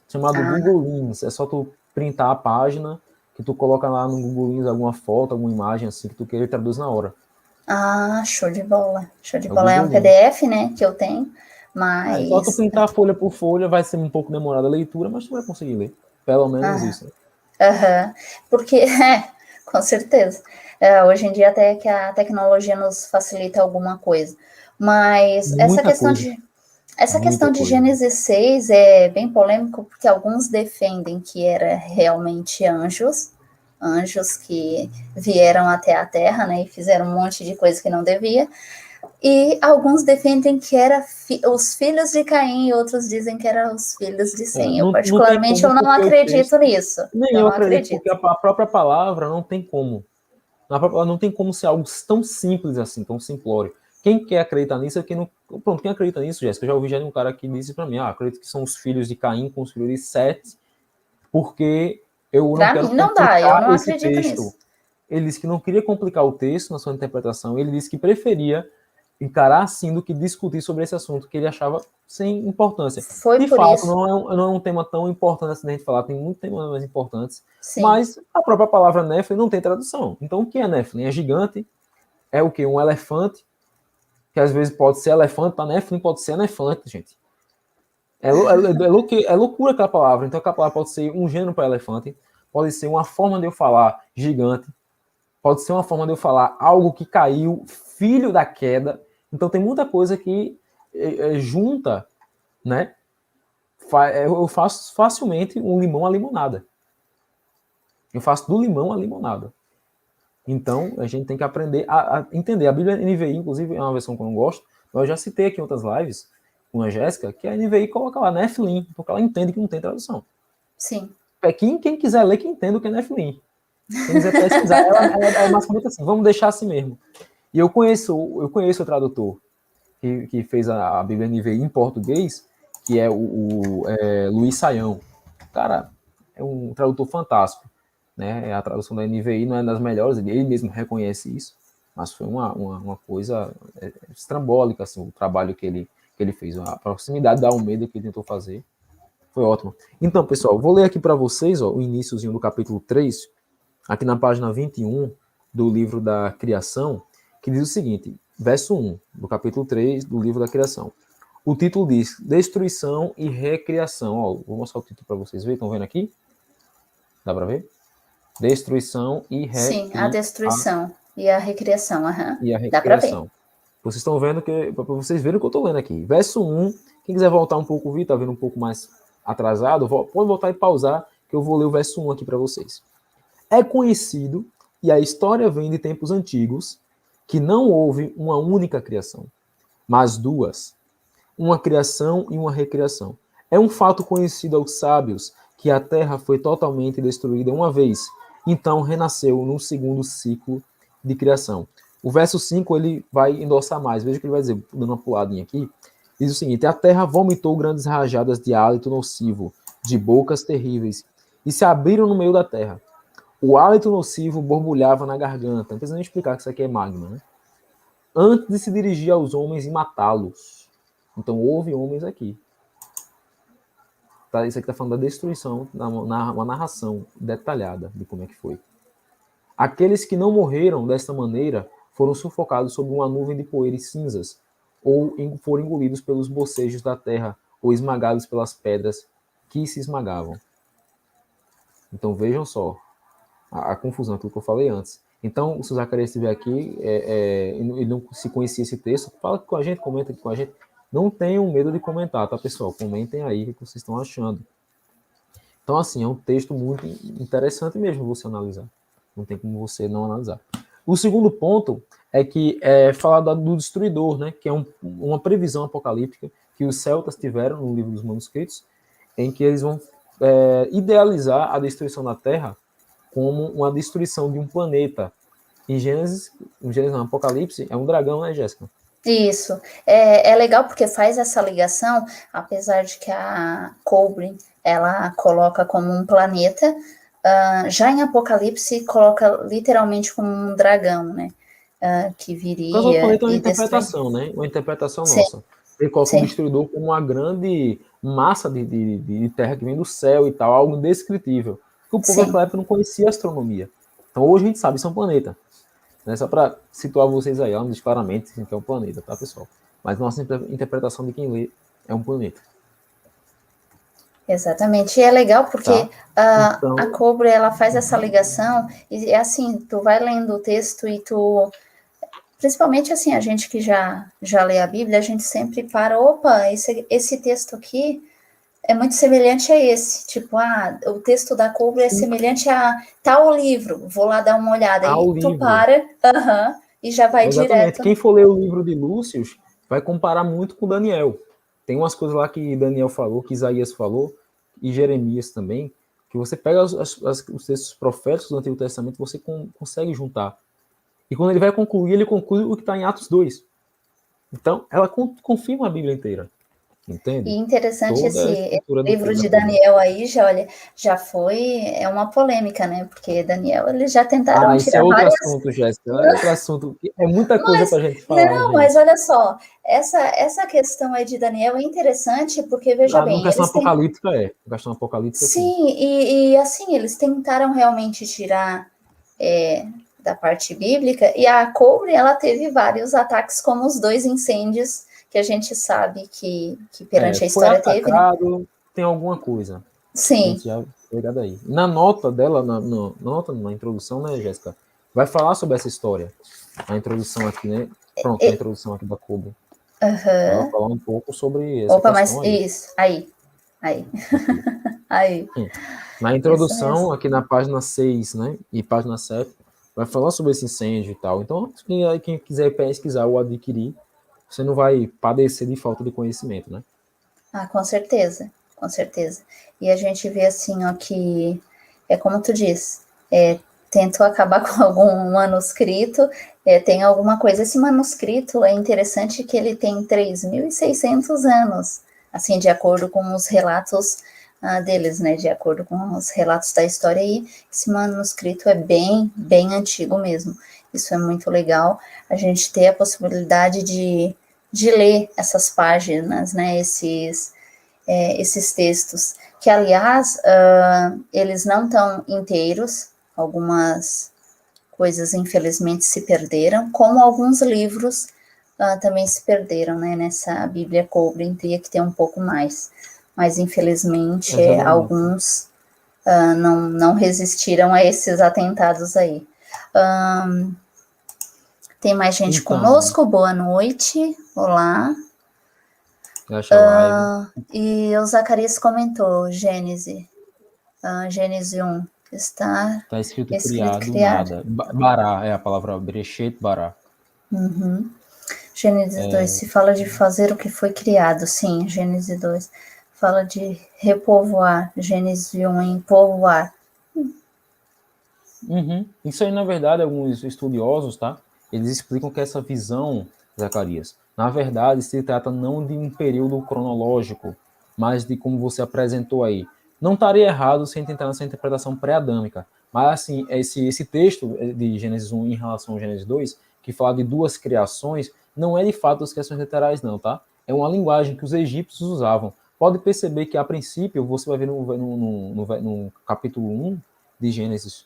chamado ah, Google Lens. É só tu printar a página, que tu coloca lá no Google Lens alguma foto, alguma imagem assim que tu queira e traduz na hora. show de bola. Show de É o bola. É um Google Lens. PDF, né, que eu tenho, Só tu mas printar folha por folha, vai ser um pouco demorada a leitura, mas tu vai conseguir ler. Pelo menos ah, isso. Né? porque com certeza. Hoje em dia até que a tecnologia nos facilita alguma coisa. Mas Muita coisa. essa Muita questão de coisa. Gênesis 6 é bem polêmico, porque alguns defendem que era realmente anjos, anjos que vieram até a Terra, né, e fizeram um monte de coisa que não devia, e alguns defendem que era os filhos de Caim, e outros dizem que eram os filhos de Sem. Eu, Não tem particularmente, como, eu não porque o acredito texto. nisso. Nem Eu eu não acredito, porque acredito. a própria palavra não tem como. Não tem como ser algo tão simples assim, tão simplório. Quem quer acreditar nisso é quem não. Pronto, quem acredita nisso, Jéssica? Eu já ouvi já de um cara que disse para mim: acredito que são os filhos de Caim com os filhos de Sete, porque eu não Para quero mim, não dá. Eu complicar não esse acredito texto. nisso. Ele disse que não queria complicar o texto na sua interpretação, ele disse que preferia encarar assim do que discutir sobre esse assunto que ele achava sem importância. Foi De por fato, isso. não é um tema tão importante assim da gente falar, tem muitos temas mais importantes, Sim. mas a própria palavra Nephilim não tem tradução. Então, o que é Nephilim? É gigante, é o que? Um elefante, que às vezes pode ser elefante, tá? Nephilim pode ser elefante, gente. É loucura aquela palavra. Então, aquela palavra pode ser um gênero para elefante, pode ser uma forma de eu falar gigante, pode ser uma forma de eu falar algo que caiu, filho da queda. Então tem muita coisa que junta, né? Eu faço facilmente um limão à limonada. Eu faço do limão à limonada. Então a gente tem que aprender a entender. A Bíblia NVI, inclusive, é uma versão que eu não gosto, mas eu já citei aqui em outras lives com a Jéssica, que a NVI coloca lá Nephilim, porque ela entende que não tem tradução. Sim. Quem quiser ler, que entenda o que é Nephilim. Quem quiser pesquisar, ela basicamente assim, vamos deixar assim mesmo. E eu conheço o tradutor que fez a Bíblia NVI em português, que é o Luiz Saião. Cara, é um tradutor fantástico. Né? A tradução da NVI não é das melhores, ele mesmo reconhece isso, mas foi uma coisa estrambólica, assim, o trabalho que ele fez, a proximidade da Almeida que ele tentou fazer, foi ótimo. Então, pessoal, vou ler aqui para vocês ó, o iniciozinho do capítulo 3, aqui na página 21 do livro da Criação, que diz o seguinte, verso 1 do capítulo 3 do livro da Criação. O título diz Destruição e Recriação. Ó, vou mostrar o título para vocês verem, estão vendo aqui? Dá para ver? Destruição e Sim, a destruição e a recriação, e a dá para ver. recriação. Vocês estão vendo que, para vocês verem o que eu estou lendo aqui. Verso 1, quem quiser voltar um pouco, o vídeo está vendo um pouco mais atrasado, pode voltar e pausar, que eu vou ler o verso 1 aqui para vocês. É conhecido, e a história vem de tempos antigos, que não houve uma única criação, mas duas. Uma criação e uma recriação. É um fato conhecido aos sábios que a terra foi totalmente destruída uma vez, então renasceu no segundo ciclo de criação. O verso 5 ele vai endossar mais, veja o que ele vai dizer, dando uma puladinha aqui. Diz o seguinte: a terra vomitou grandes rajadas de hálito nocivo, de bocas terríveis, e se abriram no meio da terra. O hálito nocivo borbulhava na garganta. Não precisa nem explicar que isso aqui é magma, né? Antes de se dirigir aos homens e matá-los. Então houve homens aqui. Tá, isso aqui está falando da destruição, uma narração detalhada de como é que foi. Aqueles que não morreram desta maneira foram sufocados sob uma nuvem de poeira e cinzas, ou foram engolidos pelos bocejos da terra, ou esmagados pelas pedras que se esmagavam. Então vejam só a confusão, aquilo que eu falei antes. Então, se o Zacarias estiver aqui e não se conhecia esse texto, fala com a gente, comenta aqui com a gente. Não tenham medo de comentar, tá, pessoal? Comentem aí o que vocês estão achando. Então, assim, é um texto muito interessante mesmo você analisar. Não tem como você não analisar. O segundo ponto é que é falar do destruidor, né? Que é uma previsão apocalíptica que os celtas tiveram no livro dos manuscritos, em que eles vão idealizar a destruição da Terra como uma destruição de um planeta. Em Gênesis não, Apocalipse, é um dragão, né, Jéssica? Isso. É legal porque faz essa ligação, apesar de que a Cobre, ela coloca como um planeta, já em Apocalipse coloca literalmente como um dragão, né? Que viria Mas o planeta é uma e interpretação, né? Uma interpretação sim, nossa. Ele coloca o sim, destruidor como uma grande massa de terra que vem do céu e tal, algo indescritível. Porque o povo sim. naquela época não conhecia astronomia. Então hoje a gente sabe, isso é um planeta. Né? Só para situar vocês aí, ela não diz claramente que é um planeta, tá, pessoal? Mas nossa interpretação de quem lê é um planeta. Exatamente, e é legal porque tá? Então, a Cobra, ela faz essa ligação, e é assim, tu vai lendo o texto e tu, principalmente assim, a gente que já lê a Bíblia, a gente sempre para, opa, esse texto aqui é muito semelhante a esse, tipo, o texto da Cobra é semelhante a tal livro, vou lá dar uma olhada, aí ao tu livro. para, e já vai Exatamente. direto. Quem for ler o livro de Lúcius vai comparar muito com Daniel. Tem umas coisas lá que Daniel falou, que Isaías falou, e Jeremias também, que você pega os textos proféticos do Antigo Testamento, você consegue juntar. E quando ele vai concluir, ele conclui o que está em Atos 2. Então, ela confirma a Bíblia inteira. Entende? E interessante Toda a esse estrutura livro da de coisa. Daniel aí, já foi, é uma polêmica, né? Porque Daniel, eles já tentaram Isso é tirar outro várias. assunto, Jéssica. É outro assunto. É muita coisa para a gente falar, Não, mas gente. olha só, essa questão aí de Daniel é interessante, porque veja Uma bem, questão eles têm. apocalíptica Uma questão apocalíptica, sim. Sim, e assim, eles tentaram realmente tirar da parte bíblica, e a Coure, ela teve vários ataques, como os dois incêndios que a gente sabe que perante a Foi história teve, né? atacado, tem alguma coisa. A Sim, gente já foi ligado aí. Na nota dela, na introdução, né, Jéssica? Vai falar sobre essa história. A introdução aqui, né? Pronto, a introdução aqui da Kobe. Ela vai falar um pouco sobre essa opa, mas questão aí. isso, aí, aí, Na isso introdução, mesmo. aqui na página 6, né? E página 7, vai falar sobre esse incêndio e tal. Então, quem quiser pesquisar ou adquirir, você não vai padecer de falta de conhecimento, né? Com certeza, com certeza. E a gente vê assim, ó, que é como tu diz, tentou acabar com algum manuscrito, tem alguma coisa. Esse manuscrito é interessante que ele tem 3.600 anos, assim, de acordo com os relatos deles, né, de acordo com os relatos da história, e esse manuscrito é bem, bem antigo mesmo. Isso é muito legal, a gente ter a possibilidade de ler essas páginas, né, esses textos, que, aliás, eles não estão inteiros, algumas coisas, infelizmente, se perderam, como alguns livros também se perderam, né, nessa Bíblia Cobre, teria que ter um pouco mais, mas, infelizmente, alguns não resistiram a esses atentados aí. Tem mais gente então, conosco, boa noite, olá. E o Zacarias comentou, Gênesis 1, está escrito criado, nada. Bará, é a palavra Bereshit Bará. Uhum. Gênesis 2, se fala de fazer o que foi criado, sim, Gênesis 2. Fala de repovoar, Gênesis 1, em povoar. Isso aí, na verdade, alguns estudiosos, tá? Eles explicam que essa visão, Zacarias, na verdade, se trata não de um período cronológico, mas de como você apresentou aí. Não estaria errado sem tentar nessa interpretação pré-adâmica, mas, assim, esse texto de Gênesis 1 em relação ao Gênesis 2, que fala de duas criações, não é de fato as questões literais, não, tá? É uma linguagem que os egípcios usavam. Pode perceber que, a princípio, você vai ver no capítulo 1 de Gênesis,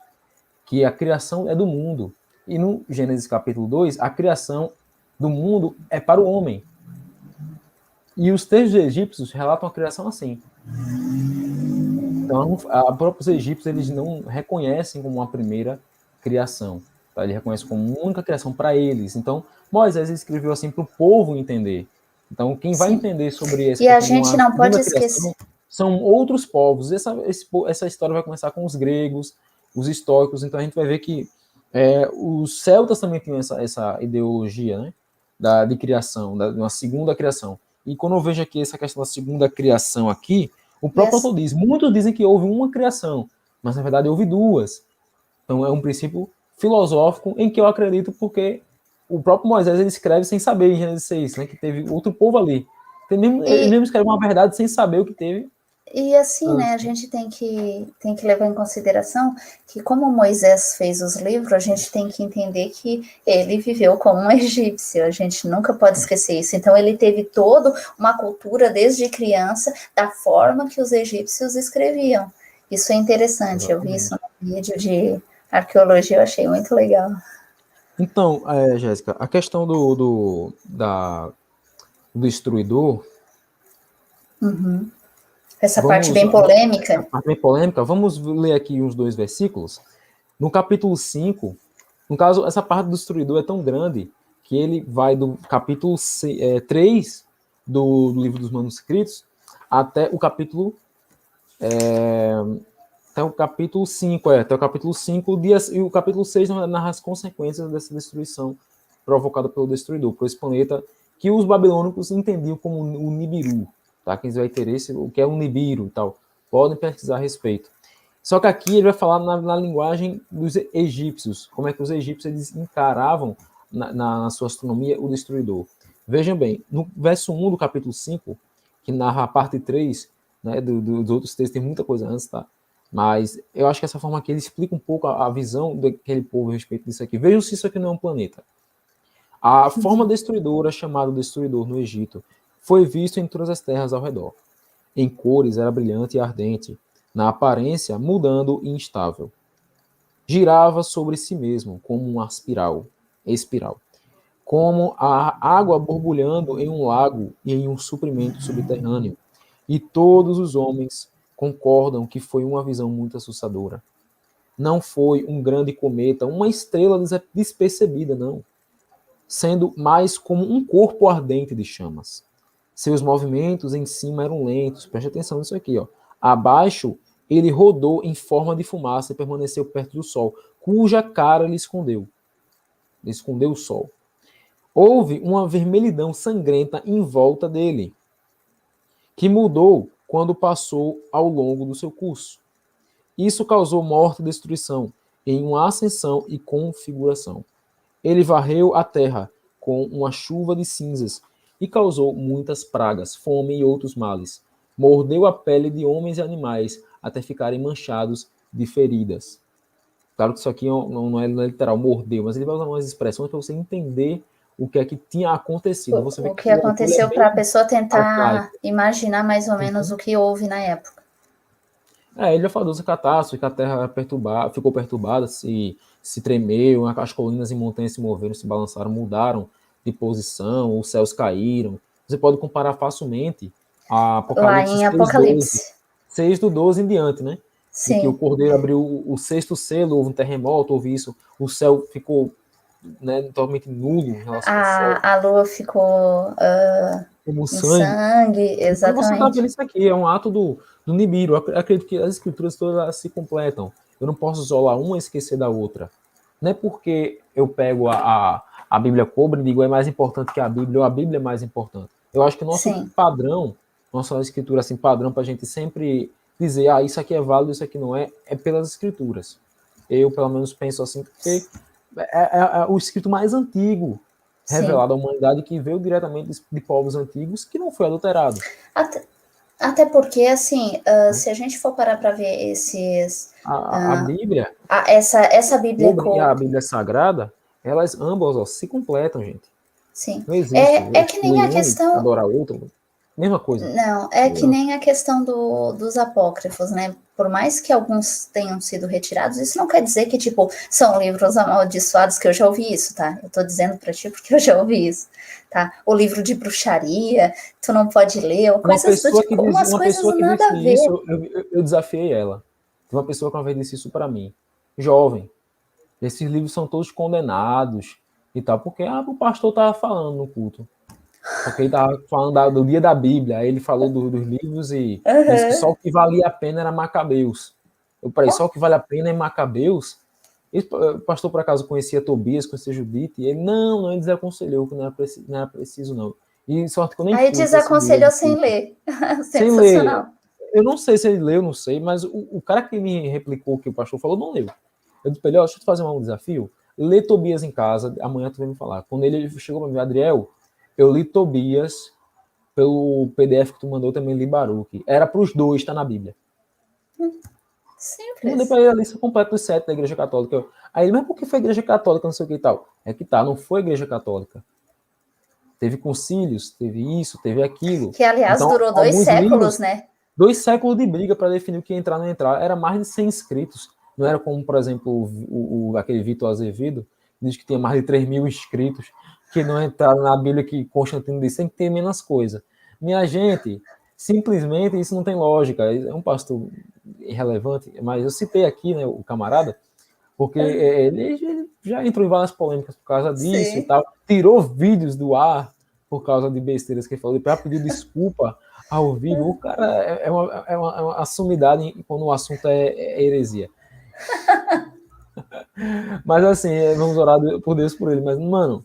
que a criação é do mundo. E no Gênesis capítulo 2, a criação do mundo é para o homem. E os textos egípcios relatam a criação assim. Então, os próprios egípcios, eles não reconhecem como uma primeira criação. Tá? Eles reconhecem como uma única criação para eles. Então, Moisés escreveu assim para o povo entender. Então, quem vai entender sobre essa questão, e a gente não pode esquecer, são outros povos. Essa história vai começar com os gregos, os históricos. Então, a gente vai ver que os celtas também tinham essa ideologia, né, de criação, de uma segunda criação. E quando eu vejo aqui essa questão da segunda criação aqui, o próprio autor diz, muitos dizem que houve uma criação, mas na verdade houve duas. Então é um princípio filosófico em que eu acredito, porque o próprio Moisés ele escreve sem saber em Gênesis 6, né, que teve outro povo ali. Ele mesmo escreve uma verdade sem saber o que teve. E assim, né, a gente tem que levar em consideração que, como Moisés fez os livros, a gente tem que entender que ele viveu como um egípcio, a gente nunca pode esquecer isso. Então, ele teve toda uma cultura, desde criança, da forma que os egípcios escreviam. Isso é interessante, exatamente. Eu vi isso no vídeo de arqueologia, eu achei muito legal. Então, Jéssica, a questão do destruidor... Uhum. Essa parte bem polêmica. A parte bem polêmica, vamos ler aqui uns 2 versículos. No capítulo 5, no caso, essa parte do destruidor é tão grande que ele vai do capítulo 3 do livro dos manuscritos até o capítulo 5, até o capítulo 5, e o capítulo 6 narra as consequências dessa destruição provocada pelo destruidor, por esse planeta que os babilônicos entendiam como o Nibiru. Tá? Quem vai ter o que é um Nibiru e tal, podem pesquisar a respeito. Só que aqui ele vai falar na linguagem dos egípcios, como é que os egípcios eles encaravam na sua astronomia o destruidor. Vejam bem, no verso 1 do capítulo 5, que narra a parte 3, né, dos outros textos, tem muita coisa antes, tá? Mas eu acho que essa forma aqui ele explica um pouco a visão daquele povo a respeito disso aqui. Vejam se isso aqui não é um planeta. A forma destruidora, chamada destruidor no Egito, foi visto em todas as terras ao redor. Em cores era brilhante e ardente, na aparência mudando e instável. Girava sobre si mesmo como uma espiral, como a água borbulhando em um lago e em um suprimento subterrâneo. E todos os homens concordam que foi uma visão muito assustadora. Não foi um grande cometa, uma estrela despercebida, não. Sendo mais como um corpo ardente de chamas. Seus movimentos em cima eram lentos. Preste atenção nisso aqui, ó. Abaixo, ele rodou em forma de fumaça e permaneceu perto do sol, cuja cara lhe escondeu. Ele escondeu o sol. Houve uma vermelhidão sangrenta em volta dele, que mudou quando passou ao longo do seu curso. Isso causou morte e destruição. em uma ascensão e configuração. Ele varreu a terra com uma chuva de cinzas e causou muitas pragas, fome e outros males. Mordeu a pele de homens e animais até ficarem manchados de feridas. Claro que isso aqui não é literal, mordeu, mas ele vai usar umas expressões para você entender o que é que tinha acontecido. Você vê O que que o autor é aconteceu para a bem pessoa tentar arcaico. imaginar mais ou menos o que houve na época. Ele já falou dessa catástrofe, que a terra ficou perturbada, se tremeu, as colinas e montanhas se moveram, se balançaram, mudaram de posição, os céus caíram. Você pode comparar facilmente a Lá Apocalipse em 6:12, Apocalipse. 6 do 12 em diante, né? De que o Sim. cordeiro abriu o sexto selo, houve um terremoto, houve isso, o céu ficou, né, totalmente nulo em relação ao sol, A lua ficou como em sangue. sangue, Então você está vendo exatamente. isso aqui, é um ato do Nibiru. Eu acredito que as escrituras todas se completam. Eu não posso isolar uma e esquecer da outra. Não é porque eu pego a Bíblia Cobra e digo é mais importante que a Bíblia, ou a Bíblia é mais importante. Eu acho que o nosso Sim. padrão, nossa escritura assim, padrão para a gente sempre dizer, isso aqui é válido, isso aqui não é pelas escrituras. Eu, pelo menos, penso assim, porque é o escrito mais antigo Sim. revelado à humanidade, que veio diretamente de povos antigos, que não foi adulterado. Até porque, assim, se a gente for parar para ver esses. A Bíblia, Essa Bíblia Cobra e a Bíblia Sagrada, elas ambas se completam, gente. Sim. Não existe É que nem excluir a um e questão. adorar outro. Mesma coisa. Não, é que nem a questão dos apócrifos, né? Por mais que alguns tenham sido retirados, isso não quer dizer que, tipo, são livros amaldiçoados, que eu já ouvi isso, tá? Eu tô dizendo pra ti porque eu já ouvi isso, tá? O livro de bruxaria, tu não pode ler, ou coisas do tipo, umas Uma coisas pessoa que nada disse a ver. isso, eu desafiei ela. Uma pessoa que uma vez disse isso para mim. Jovem, esses livros são todos condenados e tal, porque o pastor estava falando no culto. Porque ele estava falando do dia da Bíblia, aí ele falou dos livros e disse que só o que valia a pena era Macabeus. Eu falei, só o que vale a pena é Macabeus? O pastor, por acaso, conhecia Tobias, conhecia Judite, e ele, não, ele desaconselhou que não era preciso, não. E sorte que eu nem Aí fui para esse dia desaconselhou de sem culto. ler. Sem ler. Sensacional. Eu não sei se ele leu, não sei, mas o cara que me replicou o que o pastor falou, não leu. Eu disse para ele, deixa eu te fazer um desafio. Lê Tobias em casa, amanhã tu vai me falar. Quando ele chegou para mim, Adriel, eu li Tobias pelo PDF que tu mandou, também li Baruch. Era para os dois, está na Bíblia. Eu mandei Simples. para ele a lista completa dos 7 da Igreja Católica. Aí ele, mas por que foi a Igreja Católica, não sei o que e tal? É que tá, não foi a Igreja Católica. Teve concílios, teve isso, teve aquilo. Que, aliás, Então, durou 2 séculos, livros, né? 2 séculos de briga para definir o que ia entrar ou não entrar. Era mais de 100 inscritos. Não era como, por exemplo, aquele Vitor Azevedo, que diz que tinha mais de 3.000 inscritos, que não entraram na Bíblia, que Constantino disse, tem que ter menos coisa. Minha gente, simplesmente isso não tem lógica. É um pastor irrelevante, mas eu citei aqui, né, o camarada, porque ele já entrou em várias polêmicas por causa disso e Sim. tal, tirou vídeos do ar por causa de besteiras que ele falou, para pedir desculpa ao vivo. O cara é uma sumidade quando o assunto é heresia. Mas assim, vamos orar por Deus por ele. Mas, mano,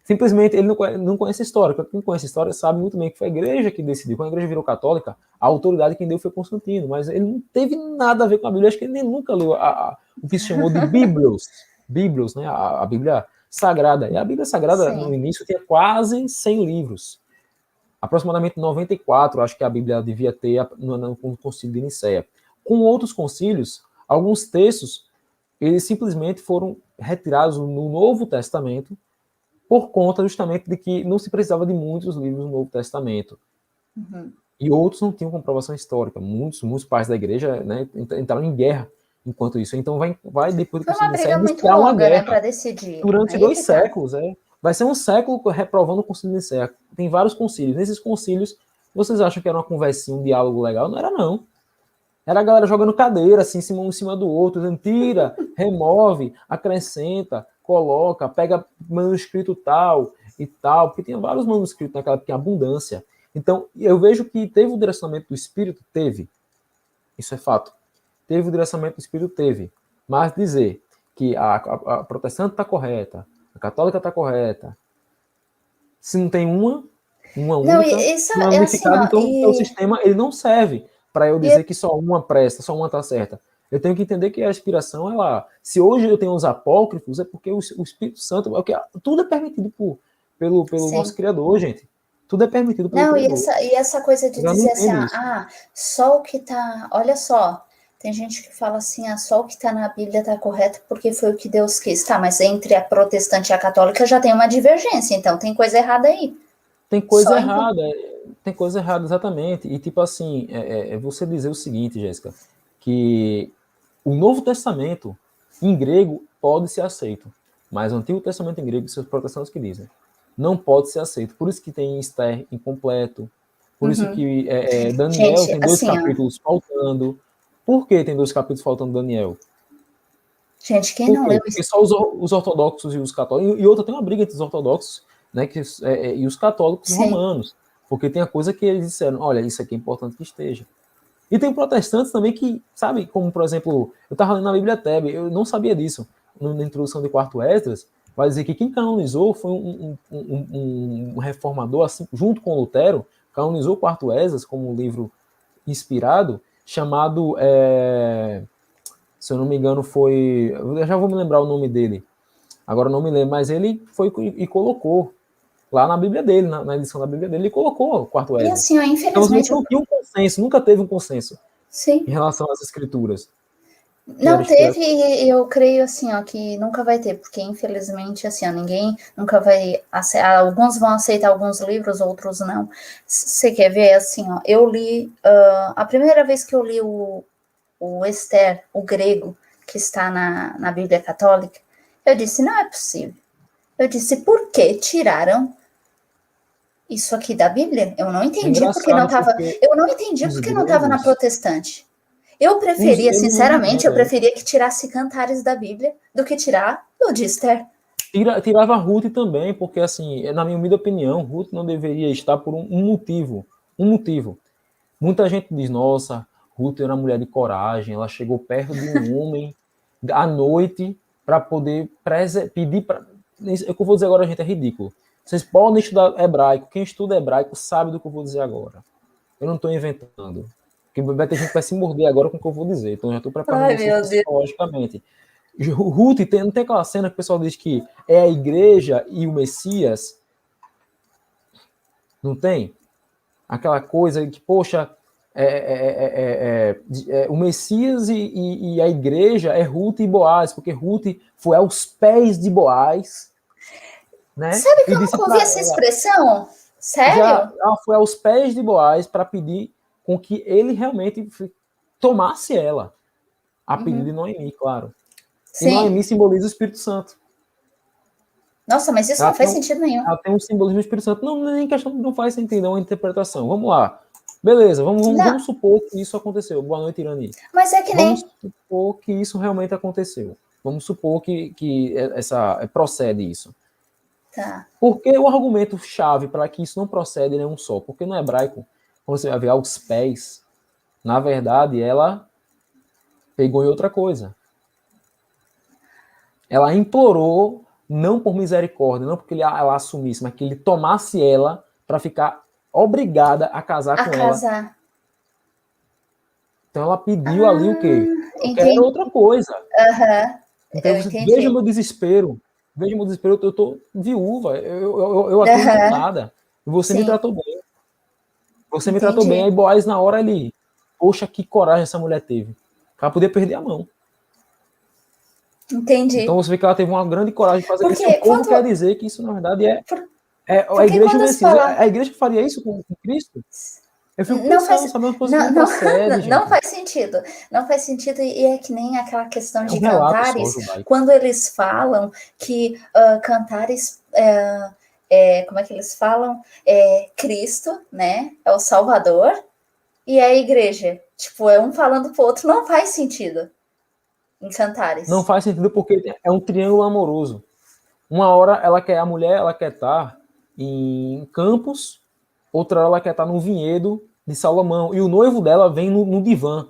simplesmente ele não conhece a história. Quem conhece a história sabe muito bem que foi a igreja que decidiu. Quando a igreja virou católica, a autoridade quem deu foi Constantino. Mas ele não teve nada a ver com a Bíblia. Acho que ele nem nunca leu o que se chamou de Bíblios, né? A Bíblia Sagrada. E a Bíblia Sagrada, no Sim. início, tinha quase 100 livros. Aproximadamente 94, acho que a Bíblia devia ter no concílio de Nicéia. Com outros concílios, alguns textos, eles simplesmente foram retirados no Novo Testamento, por conta justamente de que não se precisava de muitos livros no Novo Testamento. Uhum. E outros não tinham comprovação histórica. Muitos pais da igreja, né, entraram em guerra enquanto isso. Então vai depois do Foi uma concílio de Nicéia briga muito iniciar uma longa, né, guerra para decidir. durante Aí é 2 que tá. séculos. Vai ser um século reprovando o concílio de Nicéia. Tem vários concílios. Nesses concílios, vocês acham que era uma conversinha, um diálogo legal? Não era, não. Era a galera jogando cadeira, assim, um em cima do outro, dizendo, tira, remove, acrescenta, coloca, pega manuscrito tal e tal, porque tinha vários manuscritos naquela época em abundância. Então, eu vejo que teve o direcionamento do Espírito? Teve. Isso é fato. Teve o direcionamento do Espírito? Teve. Mas dizer que a protestante está correta, a católica está correta, se não tem uma Não, única, isso uma é assim, unificada, ó. então o sistema ele não serve para eu dizer que só uma presta, só uma está certa. Eu tenho que entender que a inspiração, se hoje eu tenho os apócrifos, é porque o Espírito Santo, tudo é permitido pelo nosso Sim. Criador, gente. Tudo é permitido pelo Não, e Criador. essa coisa de Eu não dizer assim, entendo isso. só o que tá. Olha só, tem gente que fala assim, só o que tá na Bíblia tá correto porque foi o que Deus quis. Tá, mas entre a protestante e a católica já tem uma divergência, então tem coisa errada aí. Tem coisa Só então. errada, tem coisa errada, exatamente. E, tipo assim, você dizer o seguinte, Jéssica, que o Novo Testamento, em grego, pode ser aceito, mas o Antigo Testamento em grego, seus protestantes que dizem, não pode ser aceito. Por isso que tem Esther incompleto, por isso Uhum. que Daniel Gente, tem 2 assim, ó. capítulos faltando. Por que tem 2 capítulos faltando Daniel? Gente, quem Por não leu quê? isso? Porque só os ortodoxos e os católicos. E outra, tem uma briga entre os ortodoxos, né, e os católicos Sim. romanos. Porque tem a coisa que eles disseram: olha, isso aqui é importante que esteja. E tem protestantes também que, sabe, como por exemplo, eu estava lendo na Bíblia Tebe, eu não sabia disso, na introdução de Quarto Esdras, vai dizer que quem canonizou foi um reformador, assim, junto com Lutero, canonizou o Quarto Esdras como um livro inspirado, chamado. Se eu não me engano, foi. Eu já vou me lembrar o nome dele. Agora eu não me lembro, mas ele foi e colocou lá na Bíblia dele, na edição da Bíblia dele, ele colocou o quarto E Esdras. assim, ó, Então você vê que infelizmente, não tinha um consenso, nunca teve um consenso em sim. relação às escrituras, que era Não inspiração. teve, e eu creio assim, ó, que nunca vai ter, porque infelizmente, assim, ó, ninguém nunca vai aceitar, alguns vão aceitar alguns livros, outros não. Você quer ver, assim, ó, eu li, a primeira vez que eu li o Esther, o grego, que está na Bíblia Católica, eu disse, não é possível. Eu disse, por que tiraram isso aqui da Bíblia? Eu não É entendi porque não engraçado estava, porque eu não entendi os porque não estava na gregos, protestante. Eu preferia, eu não sinceramente, eu entendo, preferia que tirasse Cantares da Bíblia do que tirar o de Esther. tirava Ruth também, porque assim, na minha humilde opinião, Ruth não deveria estar por um motivo. Um motivo. Muita gente diz, nossa, Ruth era uma mulher de coragem, ela chegou perto de um homem à noite para poder pedir para. O que eu vou dizer agora, gente, é ridículo. Vocês podem estudar hebraico, quem estuda hebraico sabe do que eu vou dizer agora. Eu não estou inventando. Porque vai ter gente que vai se morder agora com o que eu vou dizer, então eu já estou preparando Ai, vocês meu Deus. psicologicamente. Ruth, não tem aquela cena que o pessoal diz que é a igreja e o Messias? Não tem? Aquela coisa que, poxa, o Messias e a igreja é Ruth e Boaz, porque Ruth foi aos pés de Boaz, né? Sabe que E eu disse nunca ouvi para essa ela, expressão? já Sério? ela foi aos pés de Boaz para pedir com que ele realmente tomasse ela, a pedido de Uhum. Noemi, claro. E Sim. Noemi simboliza o Espírito Santo. Nossa, mas isso Ela não tem faz um, sentido nenhum. ela tem um simbolismo do Espírito Santo. Não, nem questão, não faz sentido, é uma interpretação. Vamos lá. Beleza, Não, vamos supor que isso aconteceu. Boa noite, Irani. mas é que Vamos nem. supor que isso realmente aconteceu. Vamos supor que procede isso. Tá. Porque o argumento chave para que isso não procede é um só. Porque no hebraico, quando você vai ver aos pés, na verdade, ela pegou em outra coisa. Ela implorou, não por misericórdia, não porque ela assumisse, mas que ele tomasse ela para ficar obrigada a casar A com ela. casar. Então ela pediu ali o quê? Ah, Eu quero outra entendi. coisa. Aham, Então eu você veja o entendi. meu desespero. Veja o meu desespero, eu estou viúva. Eu aqui não tenho Aham, nada. E você me sim, tratou bem. Você me tratou bem. Aí entendi. Boaz na hora ali. Poxa, que coragem essa mulher teve. Ela podia perder a mão. Então Entendi. você vê que ela teve uma grande coragem de fazer isso. E o Porque povo quando. quer dizer que isso, na verdade, por- é a porque igreja do quando se Messias. fala. A igreja faria isso com Cristo? Eu fico Não pensando, faz, sabe, umas coisas que não, não não, procede, não gente. faz sentido. Não faz sentido, e é que nem aquela questão É um de relato só, cantares, judaico. quando eles falam que cantares, como é que eles falam? Cristo, né? É o Salvador, e é a igreja. Tipo, é um falando pro outro, não faz sentido em Não cantares. faz sentido porque é um triângulo amoroso. Uma hora ela quer, a mulher, ela quer estar em Campos, outra hora ela quer estar no vinhedo de Salomão. E o noivo dela vem no divã.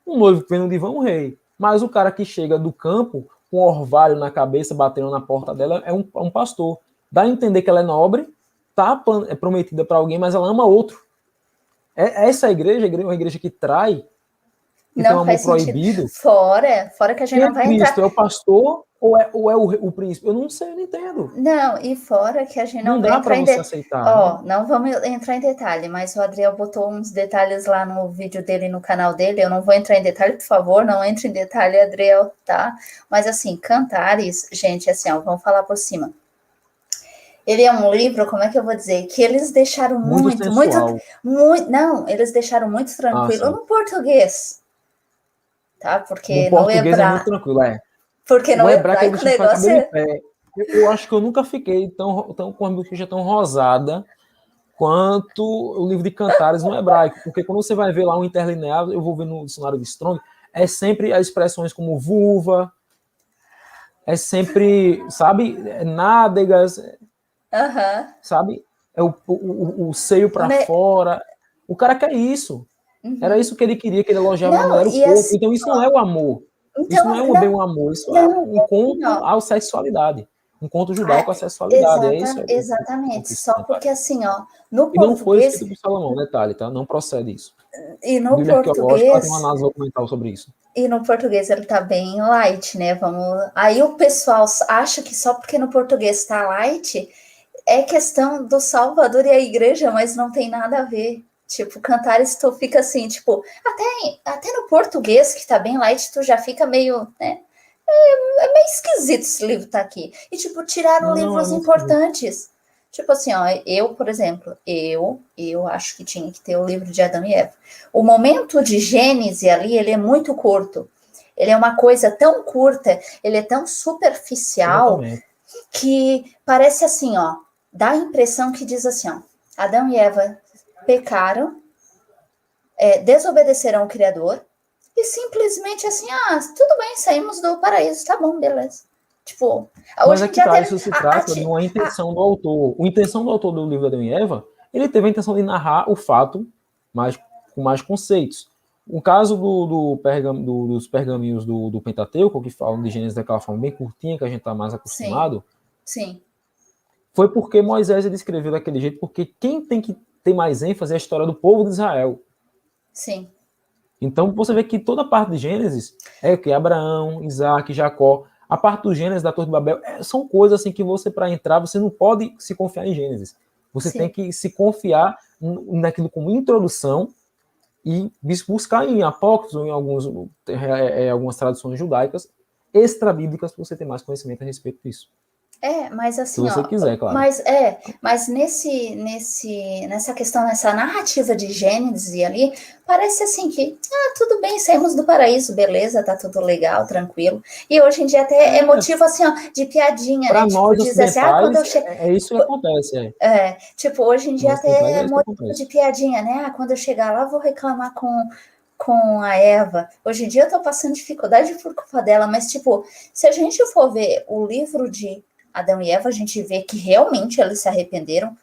Um noivo que vem no divã é um rei. Mas o cara que chega do campo, com um orvalho na cabeça, batendo na porta dela, é um pastor. Dá a entender que ela é nobre, é prometida para alguém, mas ela ama outro. Essa igreja é uma igreja que trai, que tem um Não amor faz sentido. proibido. Fora que a gente Quem não vai é Cristo? entrar. É o pastor ou é o príncipe? Eu não sei, eu não entendo. Não, e fora que a gente não Não vai dá para entrar em você aceitar, Ó, né? não vamos entrar em detalhe, mas o Adriel botou uns detalhes lá no vídeo dele, no canal dele. Eu não vou entrar em detalhe, por favor, não entre em detalhe, Adriel, tá? Mas assim, Cantares, gente, assim, ó, vamos falar por cima. Ele é um livro, como é que eu vou dizer? Que eles deixaram Muito muito, muito, sensual. muito. Não, eles deixaram muito Ah, tranquilo sim. no português, tá? No português é muito tranquilo, é. Porque no O hebraico é hebraico o deixa ficar negócio cabelo em é. pé. Eu acho que eu nunca fiquei com a bochecha tão rosada quanto o livro de Cantares no hebraico, porque quando você vai ver lá um interlinear, eu vou ver no dicionário de Strong, é sempre as expressões como vulva, é sempre, sabe, nádegas, Aham. sabe, é o seio O para ne... fora. O cara quer isso. Era Uhum. isso que ele queria, que ele elogiava na Não, mulher o e corpo. assim, Então isso não é o amor. Isso não então, é um bem um amor, isso é não, um conto não. à sexualidade. Um conto Ah, judaico à sexualidade. É isso o exatamente. Só porque Cantares. assim, ó, no E não foi português escrito por Salomão, detalhe, tá? Não procede isso. e A no Bíblia arqueológica ela tem uma português análise documental sobre isso. e no português ele tá bem light, né? Vamos. Aí o pessoal acha que só porque no português tá light é questão do Salvador e a igreja, mas não tem nada a ver. Tipo, Cantares, tu fica assim, tipo, até no português, que tá bem light, tu já fica meio, né? É meio esquisito esse livro tá aqui. E, tipo, tiraram Não, é livros muito esquisito. importantes. Tipo assim, ó, eu, por exemplo, eu acho que tinha que ter o livro de Adão e Eva. O momento de Gênese ali, ele é muito curto. Ele é uma coisa tão curta, ele é tão superficial Exatamente. que parece assim, ó, dá a impressão que diz assim, ó, Adão e Eva pecaram, desobedeceram ao Criador, e simplesmente assim, tudo bem, saímos do paraíso, tá bom, beleza. Tipo, Mas hoje em aqui dia tá, até isso se trata de uma intenção do autor. A intenção do autor do livro Adão e Eva, ele teve a intenção de narrar o fato com mais conceitos. O caso dos pergaminhos do Pentateuco, que falam de Gênesis daquela forma bem curtinha, que a gente está mais sim, acostumado, sim, foi porque Moisés ele escreveu daquele jeito, porque quem tem que ter mais ênfase é a história do povo de Israel. sim. Então você vê que toda a parte de Gênesis é o que? Abraão, Isaac, Jacó. A parte do Gênesis da Torre de Babel são coisas assim que você, para entrar, você não pode se confiar em Gênesis. Você tem Sim. que se confiar naquilo como introdução e buscar em apócrifos ou em algumas traduções judaicas extra-bíblicas para você ter mais conhecimento a respeito disso. Mas Se assim, você ó, quiser, claro. mas nessa questão, nessa narrativa de Gênesis ali, parece assim que, tudo bem, saímos do paraíso, beleza, tá tudo legal, tranquilo. E hoje em dia até é motivo assim, ó, de piadinha, né? Para Tipo, nós diz assim, quando ocidentais, eu chego. é isso que acontece. Tipo, hoje em dia Nós ocidentais até é é isso que motivo de acontece. piadinha, né? Quando eu chegar lá, vou reclamar com a Eva. Hoje em dia eu tô passando dificuldade por culpa dela, mas, tipo, se a gente for ver o livro de Adão e Eva, a gente vê que realmente eles se arrependeram,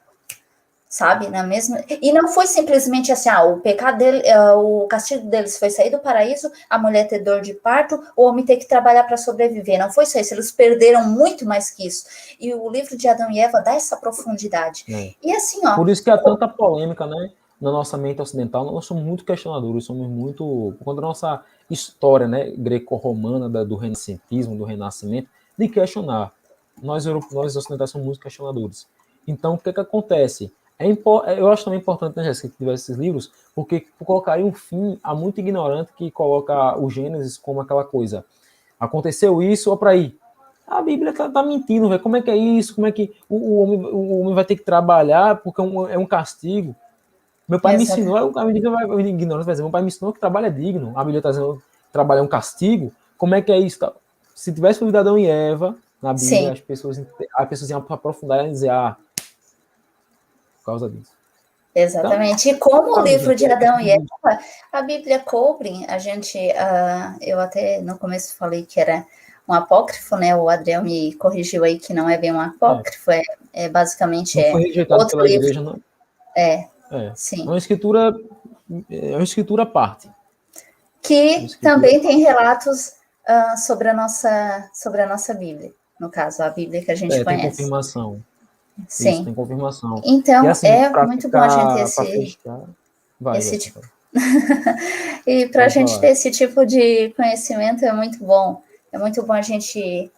sabe? Na mesma. E não foi simplesmente assim, o pecado dele, o castigo deles foi sair do paraíso, a mulher ter dor de parto, o homem ter que trabalhar para sobreviver. Não foi só isso, eles perderam muito mais que isso. E o livro de Adão e Eva dá essa profundidade. E assim, ó. Por isso que há tanta polêmica, né? Na nossa mente ocidental, nós somos muito questionadores, somos muito. Por conta da nossa história, né? Greco-romana, do renascentismo, do renascimento, de questionar. Nós ocidentais somos muito questionadores. Então, o que acontece? Eu acho também importante, né, Jéssica, que tivesse esses livros, porque colocaria um fim a muito ignorante que coloca o Gênesis como aquela coisa. Aconteceu isso, ó, para aí. A Bíblia tá mentindo, velho. Como é que é isso? Como é que o homem vai ter que trabalhar porque é um castigo? Meu pai me ensinou, a Bíblia vai ignorante, vai dizer, meu pai me ensinou que trabalho é digno. A Bíblia está dizendo que trabalho é um castigo. Como é que é isso? Se tivesse o Adão e Eva na Bíblia, Sim. as pessoas iam aprofundar e dizer, por causa disso. Exatamente. Então, E como o sabe, livro gente, de Adão e Eva, a Bíblia cobre, eu até no começo falei que era um apócrifo, né? O Adriel me corrigiu aí que não é bem um apócrifo, basicamente não foi rejeitado outro pela livro. igreja, não. Sim. É uma escritura à parte. Que também tem relatos sobre a nossa Bíblia, no caso, a Bíblia que a gente Tem conhece. confirmação. Isso, Sim. tem confirmação. E Então, assim, muito bom a gente ter para fechar, vai, esse Jéssica. E para a Pode gente falar. ter esse tipo de conhecimento é muito bom. É muito bom a gente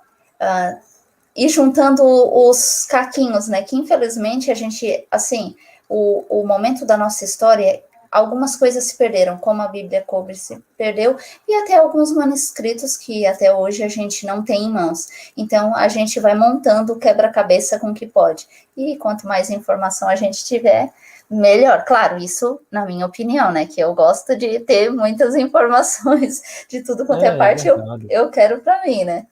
ir juntando os caquinhos, né? Que infelizmente a gente, assim, o momento da nossa história, algumas coisas se perderam, como a Bíblia cobre se perdeu, e até alguns manuscritos que até hoje a gente não tem em mãos. Então a gente vai montando o quebra-cabeça com o que pode. E quanto mais informação a gente tiver, melhor. Claro, isso na minha opinião, né? Que eu gosto de ter muitas informações de tudo quanto é É parte, verdade. eu quero para mim, né?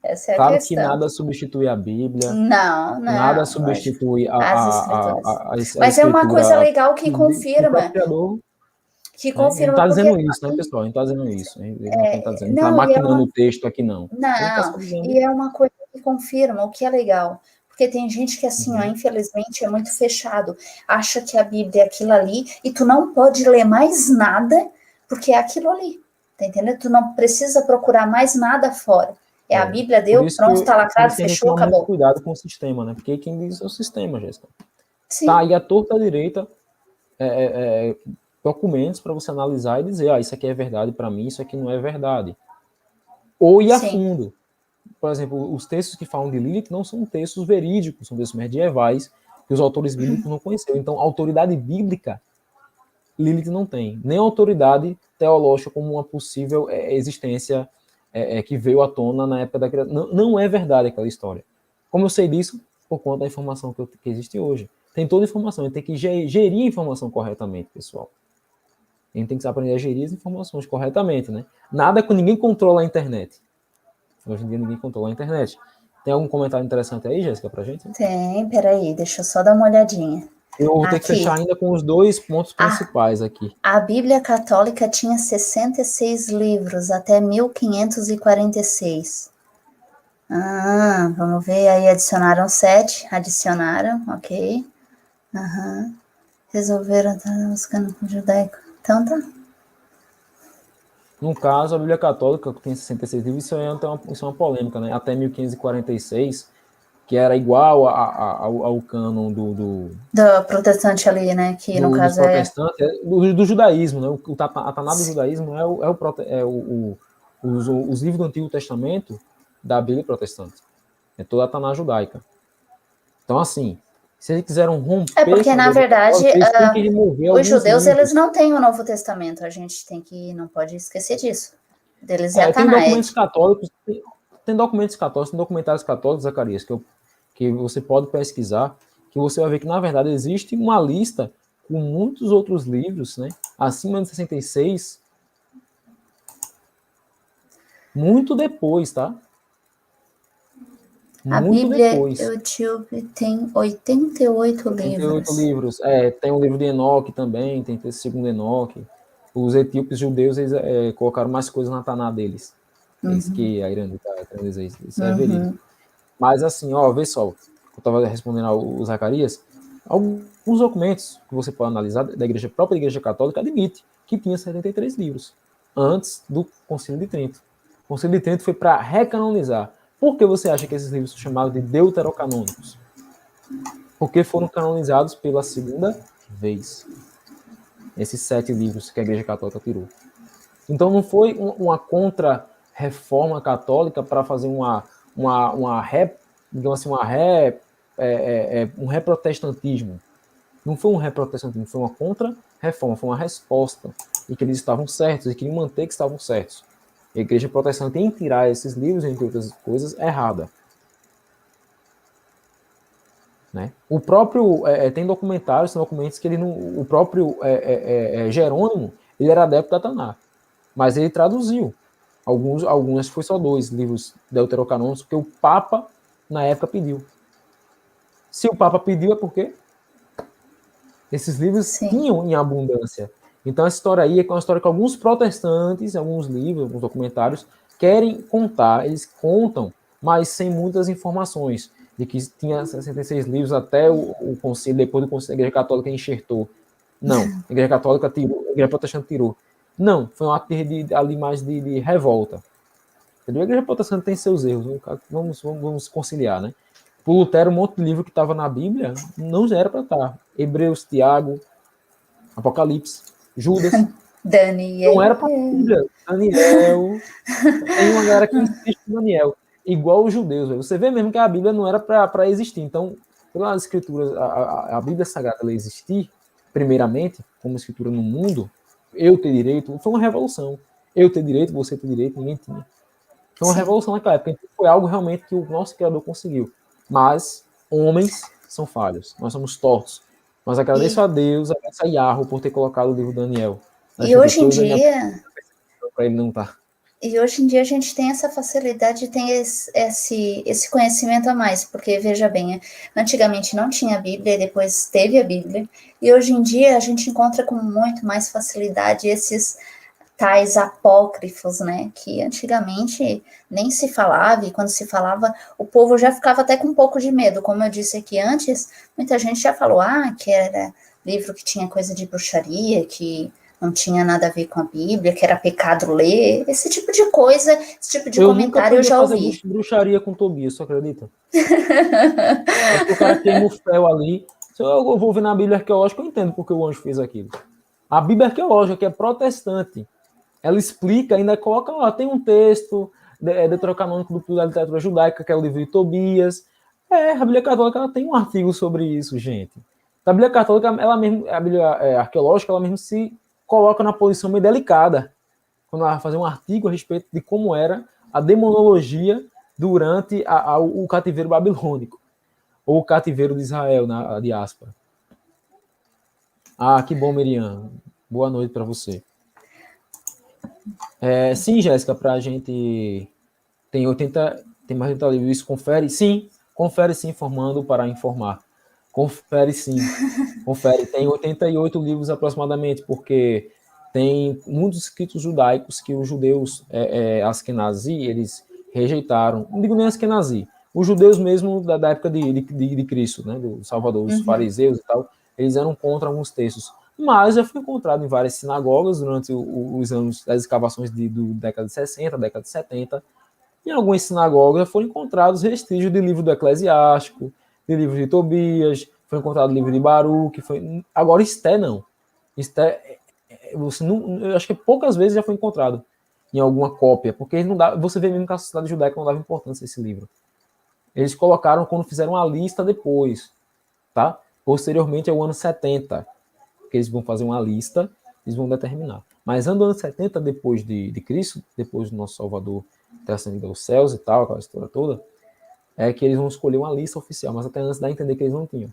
Essa é a Claro que questão. nada substitui a Bíblia, Não, nada não, lógico. substitui As escrituras. a Mas é uma coisa escritura legal que que o próprio confirma, Criador, né? Ele não está porque dizendo isso, né, pessoal? Ele não está dizendo isso. Ele não está dizendo, não está não, e é maquinando uma o texto aqui, não. Ele está não, só dizendo. e é uma coisa que confirma o que é legal. Porque tem gente que, assim, ó, Uhum. infelizmente, é muito fechado. Acha que a Bíblia é aquilo ali e tu não pode ler mais nada porque é aquilo ali. Tá entendendo? Tu não precisa procurar mais nada fora. É a Bíblia, Por deu, isso pronto, tá por lacrado, isso que a gente fechou, toma muito acabou. cuidado com o sistema, né? Porque quem diz é o sistema, Jéssica. Tá Sim, aí a torta à direita, documentos para você analisar e dizer, isso aqui é verdade para mim, isso aqui não é verdade. Ou ir a sim. fundo. Por exemplo, os textos que falam de Lilith não são textos verídicos, são textos medievais que os autores bíblicos não conheceram. Então, a autoridade bíblica, Lilith não tem. Nem a autoridade teológica como uma possível existência que veio à tona na época da criação. Não, não é verdade aquela história. Como eu sei disso? Por conta da informação que existe hoje. Tem toda a informação, a gente tem que gerir a informação corretamente, pessoal. A gente tem que aprender a gerir as informações corretamente, né? Nada que ninguém controla a internet. Hoje em dia ninguém controla a internet. Tem algum comentário interessante aí, Jéssica, pra gente? Tem, peraí, deixa eu só dar uma olhadinha. Eu vou ter que fechar Aqui, ainda com os dois pontos a, principais aqui. a Bíblia Católica tinha 66 livros até 1546. Vamos ver, aí adicionaram 7, adicionaram, ok. Resolveram estar buscando com judaico. Então tá. No caso, a Bíblia Católica, que tem 66 livros, isso é uma polêmica, né? Até 1546, que era igual ao cânon Do protestante ali, né, que no dos caso é... protestantes, do judaísmo, né? O Ataná do judaísmo os livros do Antigo Testamento da Bíblia protestante. É toda a Taná judaica. Então, assim, se eles quiseram É romper porque, com a na Igreja verdade, Católica, eles têm que remover os alguns judeus, eles livros. não têm o Novo Testamento. A gente não pode esquecer disso. Deles é a Tem Tanakh. documentos católicos, tem documentos católicos, tem documentários católicos, Zacarias, que você pode pesquisar, que você vai ver que, na verdade, existe uma lista com muitos outros livros, né, acima de 66, muito depois, tá? A Muito Bíblia depois. YouTube tem 88 88 livros. livros. Tem o livro de Enoque também, tem esse segundo Enoque. Os etíopes judeus, eles colocaram mais coisas na Taná deles. É isso que a Irã está querendo dizer. Isso é verídico. Mas assim, vê só. Eu estava respondendo ao Zacarias. Alguns documentos que você pode analisar da própria Igreja Católica admite que tinha 73 livros antes do Concílio de Trento. O Concílio de Trento foi para recanonizar. Por que você acha que esses livros são chamados de deuterocanônicos? Porque foram canonizados pela segunda vez. Esses 7 livros que a Igreja Católica tirou. Então não foi uma contra-reforma católica para fazer digamos assim, um reprotestantismo. Não foi um reprotestantismo, foi uma contra-reforma, foi uma resposta. E que eles estavam certos, e queriam manter que estavam certos. E a Igreja Protestante, em tirar esses livros, entre outras coisas, errada. Né? O próprio tem documentários, tem documentos que ele não, o próprio Jerônimo, ele era adepto da Taná, mas ele traduziu alguns foi só 2 livros deuterocanônicos que o Papa na época pediu. Se o Papa pediu é porque esses livros Sim. tinham em abundância. Então essa história aí é uma história que alguns protestantes, alguns livros, alguns documentários querem contar, eles contam, mas sem muitas informações de que tinha 66 livros até o concílio, depois do concílio, a Igreja Católica enxertou. Não, a Igreja Católica tirou, a Igreja Protestante tirou. Não, foi um ato ali mais de revolta. Entendeu? A Igreja Protestante tem seus erros, vamos conciliar, né? Por Lutero, um monte de livro que estava na Bíblia não era para estar. Hebreus, Tiago, Apocalipse, Judas. Daniel. Não era para a Bíblia. Daniel. Tem uma galera que insiste em Daniel. Igual os judeus. Véio. Você vê mesmo que a Bíblia não era para existir. Então, pelas escrituras, a Bíblia Sagrada ela existir, primeiramente, como escritura no mundo, eu ter direito, foi uma revolução. Eu ter direito, você ter direito, ninguém tinha. Foi uma revolução naquela época. Então, foi algo realmente que o nosso Criador conseguiu. Mas homens são falhos. Nós somos tortos. Mas agradeço a Deus, agradeço a Yahoo por ter colocado o livro Daniel. E hoje em dia... Para ele não estar. E hoje em dia a gente tem essa facilidade, tem esse conhecimento a mais, porque, veja bem, antigamente não tinha a Bíblia, e depois teve a Bíblia, e hoje em dia a gente encontra com muito mais facilidade esses tais apócrifos, né, que antigamente nem se falava, e quando se falava, o povo já ficava até com um pouco de medo, como eu disse aqui antes, muita gente já falou, que era livro que tinha coisa de bruxaria, que não tinha nada a ver com a Bíblia, que era pecado ler, esse tipo de coisa, esse tipo de comentário eu já ouvi. Eu nunca fazer bruxaria com Tobias, você acredita? O cara queima o fel ali. Se eu vou ver na Bíblia arqueológica, eu entendo porque o anjo fez aquilo. A Bíblia arqueológica, que é protestante, ela explica, ainda coloca lá, tem um texto deuterocanônico da literatura judaica, que é o livro de Tobias. A Bíblia católica ela tem um artigo sobre isso, gente. A Bíblia católica, ela mesmo, a Bíblia arqueológica, ela mesmo se coloca na posição meio delicada quando ela vai fazer um artigo a respeito de como era a demonologia durante o cativeiro babilônico, ou o cativeiro de Israel, na diáspora. Que bom, Miriam. Boa noite para você. Sim, Jéssica, para a gente... Tem mais de 80 livros, isso confere? Sim, confere sim, formando para informar. Confere sim, confere. Tem 88 livros aproximadamente, porque tem muitos escritos judaicos que os judeus Askenazi, eles rejeitaram. Não digo nem Askenazi, os judeus mesmo da época de Cristo, né, do Salvador, os fariseus e tal, eles eram contra alguns textos. Mas já foi encontrado em várias sinagogas durante os anos das escavações do década de 60, década de 70. Em algumas sinagogas foram encontrados vestígios de livro do Eclesiástico, de livro de Tobias, foi encontrado livro de Baruque, agora Esté não. Esté, você não, eu acho que poucas vezes já foi encontrado em alguma cópia, porque não dá, você vê mesmo que a sociedade judaica não dava importância a esse livro. Eles colocaram quando fizeram a lista depois, tá? Posteriormente ao ano 70, que eles vão fazer uma lista, eles vão determinar. Mas no ano 70 depois de Cristo, depois do nosso Salvador ter ascendido aos céus e tal, aquela história toda, é que eles vão escolher uma lista oficial, mas até antes dá a entender que eles não tinham.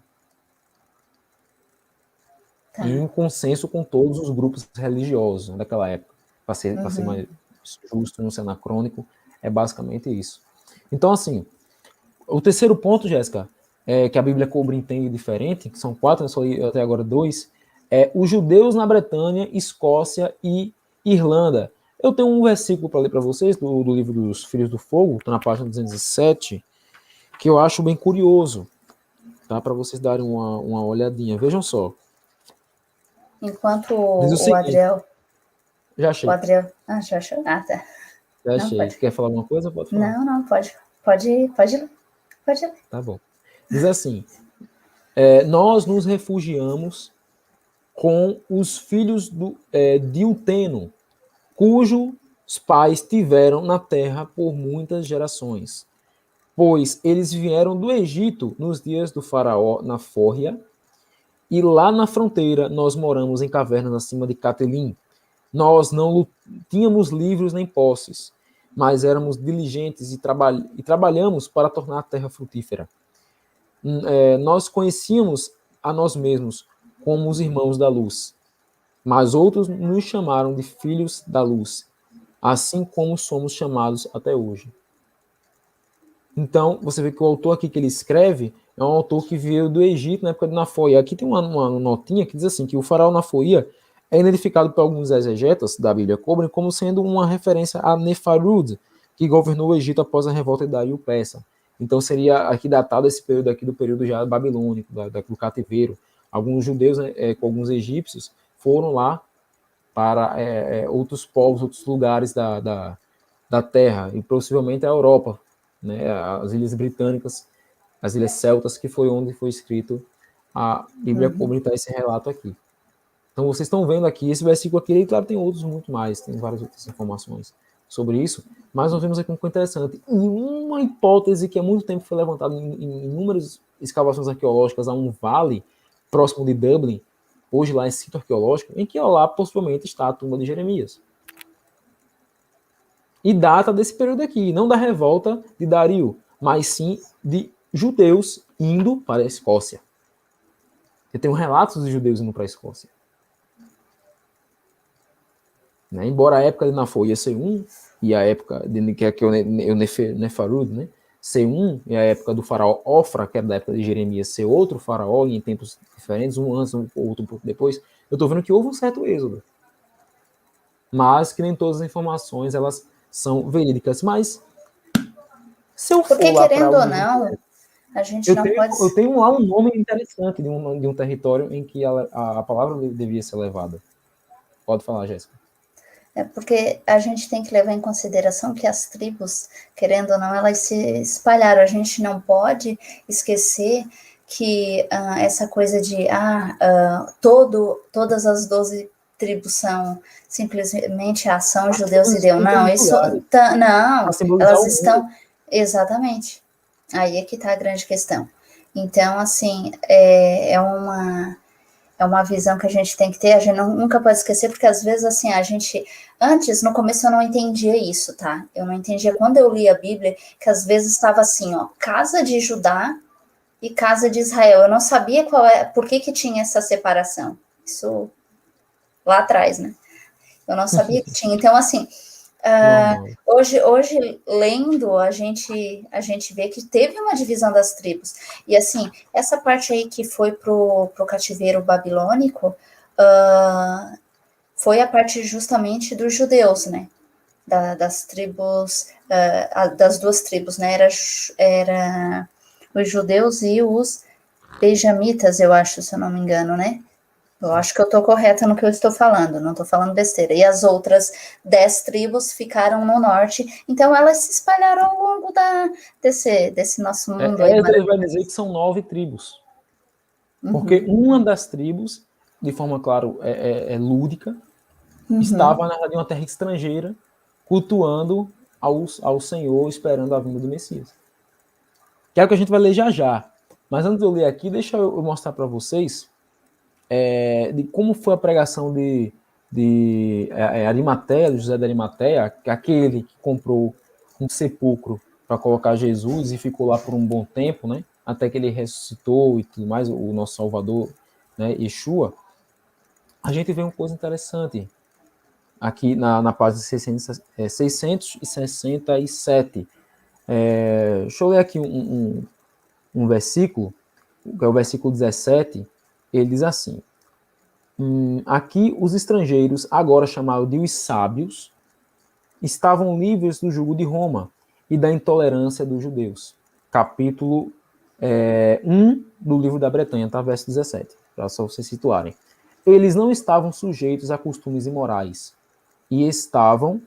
Tá. Em consenso com todos os grupos religiosos, né, daquela época, para ser mais justo, não ser anacrônico, é basicamente isso. Então, assim, o terceiro ponto, Jéssica, que a Bíblia cobre entende diferente, que são 4, só até agora 2, os judeus na Bretanha, Escócia e Irlanda. Eu tenho um versículo para ler para vocês, do livro dos Filhos do Fogo, está na página 207, que eu acho bem curioso, tá? Para vocês darem uma olhadinha. Vejam só. Enquanto o Adriel... Já achei. O Adriel... já achou? Tá. Já achei. Não, quer falar alguma coisa? Pode falar. Não, pode ir. Tá bom. Diz assim, nós nos refugiamos com os filhos de Uteno, cujos pais tiveram na terra por muitas gerações, pois eles vieram do Egito nos dias do faraó na Fórria, e lá na fronteira nós moramos em cavernas acima de Catelim. Nós não tínhamos livros nem posses, mas éramos diligentes e trabalhamos para tornar a terra frutífera. Nós conhecíamos a nós mesmos como os irmãos da luz, mas outros nos chamaram de filhos da luz, assim como somos chamados até hoje. Então, você vê que o autor aqui que ele escreve é um autor que veio do Egito na época de Nafoia. Aqui tem uma notinha que diz assim, que o faraó Nafoia é identificado por alguns exegetas da Bíblia Cobrem como sendo uma referência a Nefarud, que governou o Egito após a revolta de Dario Persa. Então seria aqui datado esse período aqui do período já babilônico, do cativeiro. Alguns judeus, com alguns egípcios, foram lá para outros povos, outros lugares da terra, e possivelmente a Europa, né, as ilhas britânicas, as ilhas celtas, que foi onde foi escrito a Bíblia Cobrem, tá esse relato aqui. Então, vocês estão vendo aqui, esse versículo aqui, e claro, tem outros muito mais, tem várias outras informações sobre isso, mas nós vemos aqui uma coisa interessante. E uma hipótese que há muito tempo foi levantada em inúmeras escavações arqueológicas a um vale próximo de Dublin, hoje lá é sítio arqueológico, em que lá possivelmente está a tumba de Jeremias. E data desse período aqui, não da revolta de Dario, mas sim de judeus indo para a Escócia. Eu tenho relatos de judeus indo para a Escócia. Né? Embora a época de Nafor ia ser um, e a época de que é o Nefarud, né? Ser um, e a época do faraó Ofra, que era da época de Jeremias, ser outro faraó em tempos diferentes, um antes, outro um pouco depois, eu estou vendo que houve um certo êxodo. Mas que nem todas as informações elas são verídicas. Mas se eu for Porque, lá para querendo ou não, a gente não pode... eu tenho lá um nome interessante de um território em que a palavra devia ser levada. Pode falar, Jéssica. É porque a gente tem que levar em consideração que as tribos, querendo ou não, elas se espalharam. A gente não pode esquecer que essa coisa de todas as 12 tribos são simplesmente são judeus e deu. Não, isso não, elas estão exatamente. Aí é que está a grande questão. Então, assim, é uma visão que a gente tem que ter, a gente nunca pode esquecer, porque às vezes, assim, a gente... Antes, no começo, eu não entendia isso, tá? Eu não entendia quando eu li a Bíblia, que às vezes estava assim, ó, casa de Judá e casa de Israel. Eu não sabia por que tinha essa separação. Isso lá atrás, né? Eu não sabia que tinha. Então, assim... hoje, lendo, a gente vê que teve uma divisão das tribos. E, assim, essa parte aí que foi pro cativeiro babilônico foi a parte justamente dos judeus, né? Das tribos, das duas tribos, né? Era os judeus e os benjamitas, eu acho, se eu não me engano, né? Eu acho que eu estou correta no que eu estou falando, não estou falando besteira. E as outras 10 tribos ficaram no norte, então elas se espalharam ao longo desse nosso mundo. Esdras vai dizer que são 9 tribos. Porque uma das tribos, de forma, claro, lúdica, estava na uma terra estrangeira, cultuando ao Senhor, esperando a vinda do Messias. Que é o que a gente vai ler já já. Mas antes de eu ler aqui, deixa eu mostrar para vocês de como foi a pregação de Arimateia, de José de Arimateia, aquele que comprou um sepulcro para colocar Jesus e ficou lá por um bom tempo, né? Até que ele ressuscitou e tudo mais, o nosso Salvador, né, Yeshua. A gente vê uma coisa interessante aqui na página 667. Deixa eu ler aqui um versículo, que é o versículo 17. Ele diz assim: aqui os estrangeiros, agora chamados de os sábios, estavam livres do jugo de Roma e da intolerância dos judeus. Capítulo 1 do livro da Bretanha, tá? Verso 17, para só vocês situarem. Eles não estavam sujeitos a costumes imorais e estavam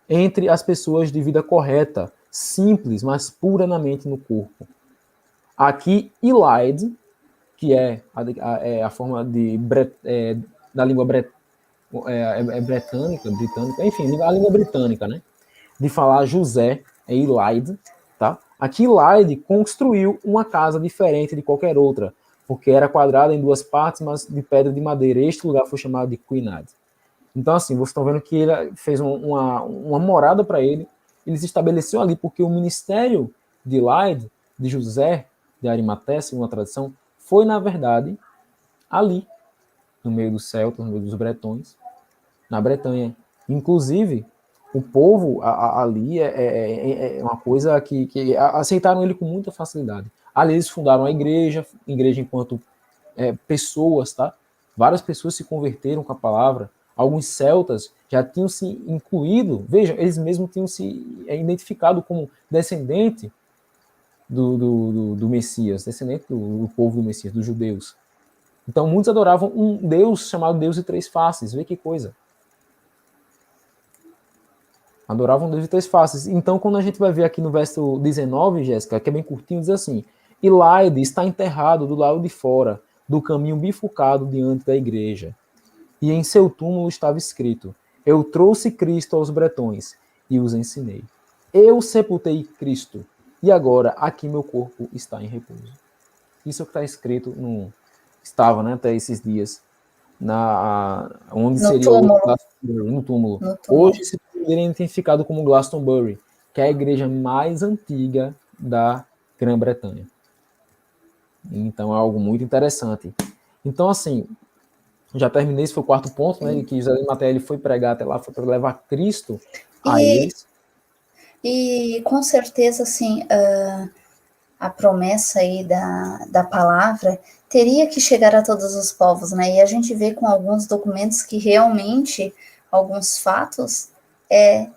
entre as pessoas de vida correta, simples, mas pura na mente e no corpo. Aqui, Ilaide, que é a forma da língua britânica, enfim, a língua britânica, né? De falar José, é Ilaide, tá? Aqui Ilaide construiu uma casa diferente de qualquer outra, porque era quadrada em 2 partes, mas de pedra de madeira. Este lugar foi chamado de Quinad. Então, assim, vocês estão vendo que ele fez uma morada para ele, ele se estabeleceu ali, porque o ministério de Ilaide, de José, de Arimateia, segundo a tradição, foi, na verdade, ali, no meio dos celtas, no meio dos bretões, na Bretanha. Inclusive, o povo ali é uma coisa que aceitaram ele com muita facilidade. Ali eles fundaram a igreja enquanto pessoas, tá? Várias pessoas se converteram com a palavra. Alguns celtas já tinham se incluído, vejam, eles mesmos tinham se identificado como descendente do Messias, descendente do povo do Messias, dos judeus. Então, muitos adoravam um Deus chamado Deus de 3 faces. Vê que coisa. Adoravam Deus de 3 faces. Então, quando a gente vai ver aqui no verso 19, Jéssica, que é bem curtinho, diz assim: Ilaide está enterrado do lado de fora, do caminho bifurcado diante da igreja. E em seu túmulo estava escrito: eu trouxe Cristo aos bretões e os ensinei. Eu sepultei Cristo, e agora aqui meu corpo está em repouso. Isso que está escrito estava, né, até esses dias, onde No seria hoje túmulo. Glastonbury, no túmulo. No túmulo. Hoje se poderia identificado como Glastonbury, que é a igreja mais antiga da Grã-Bretanha. Então é algo muito interessante. Então, assim, já terminei, esse foi o quarto ponto, né, que José de Maté ele foi pregar até lá, foi para levar Cristo a eles. E com certeza, assim, a promessa aí da palavra teria que chegar a todos os povos, né? E a gente vê com alguns documentos que realmente, alguns fatos,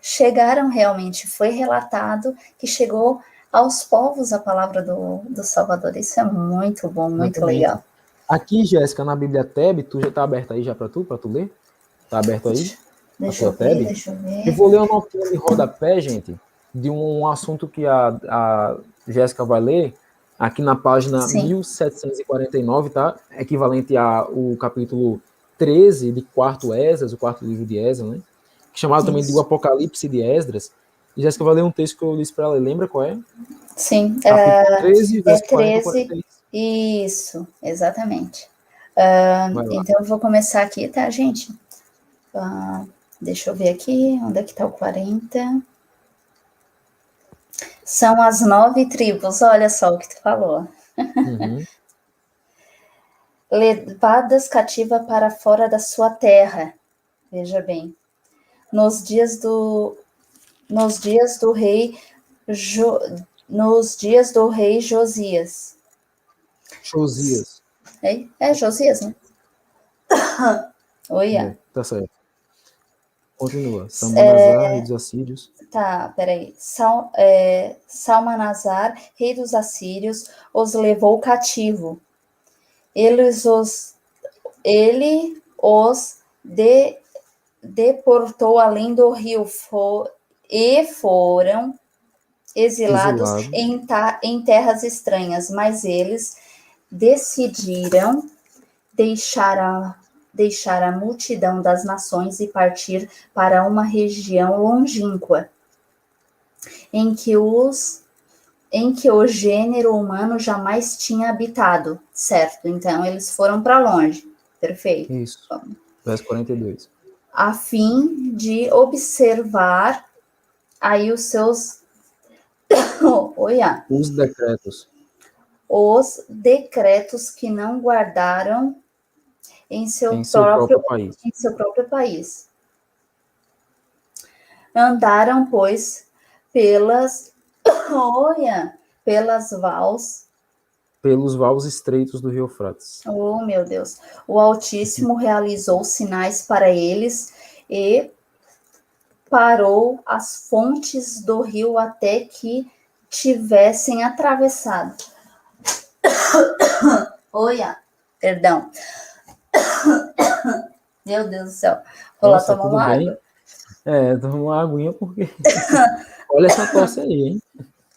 chegaram realmente, foi relatado que chegou aos povos a palavra do Salvador. Isso é muito bom, muito Exatamente. legal. Aqui, Jéssica, na Bíblia Teb, tu já está aberto aí já para tu ler? Está aberto aí? Deixa eu ver. Eu vou ler uma notinha de rodapé, gente, de um assunto que a Jéssica vai ler, aqui na página Sim. 1749, tá? Equivalente ao capítulo 13 de quarto Esdras, o quarto livro de Esdras, né? Chamado também de O Apocalipse de Esdras. E Jéssica vai ler um texto que eu disse para ela, lembra qual é? Sim. Capítulo 13, verso 40 a 13. 43. Isso, exatamente. Então eu vou começar aqui, tá, gente? Deixa eu ver aqui, onde é que tá o 40? São as 9 tribos, olha só o que tu falou. Uhum. Levadas cativa para fora da sua terra. Veja bem. Nos dias do rei Josias. Josias. É Josias, né? Oi. Tá certo. Continua. Salmanasar, rei dos assírios. Tá, peraí. Salmanasar, rei dos assírios, os levou cativo. Ele os deportou além do rio e foram exilados em terras estranhas, mas eles decidiram deixar a multidão das nações e partir para uma região longínqua, em que o gênero humano jamais tinha habitado, certo? Então, eles foram para longe. Perfeito. Isso. Verso 42. A fim de observar aí os seus... Os decretos. Os decretos que não guardaram em seu próprio país. Andaram, pois, pelos vales estreitos do rio Eufrates. Oh, meu Deus. O Altíssimo realizou sinais para eles e parou as fontes do rio até que tivessem atravessado. Perdão. Meu Deus do céu. Vou lá tomar uma água. Toma uma aguinha porque... Olha essa tosse aí, hein?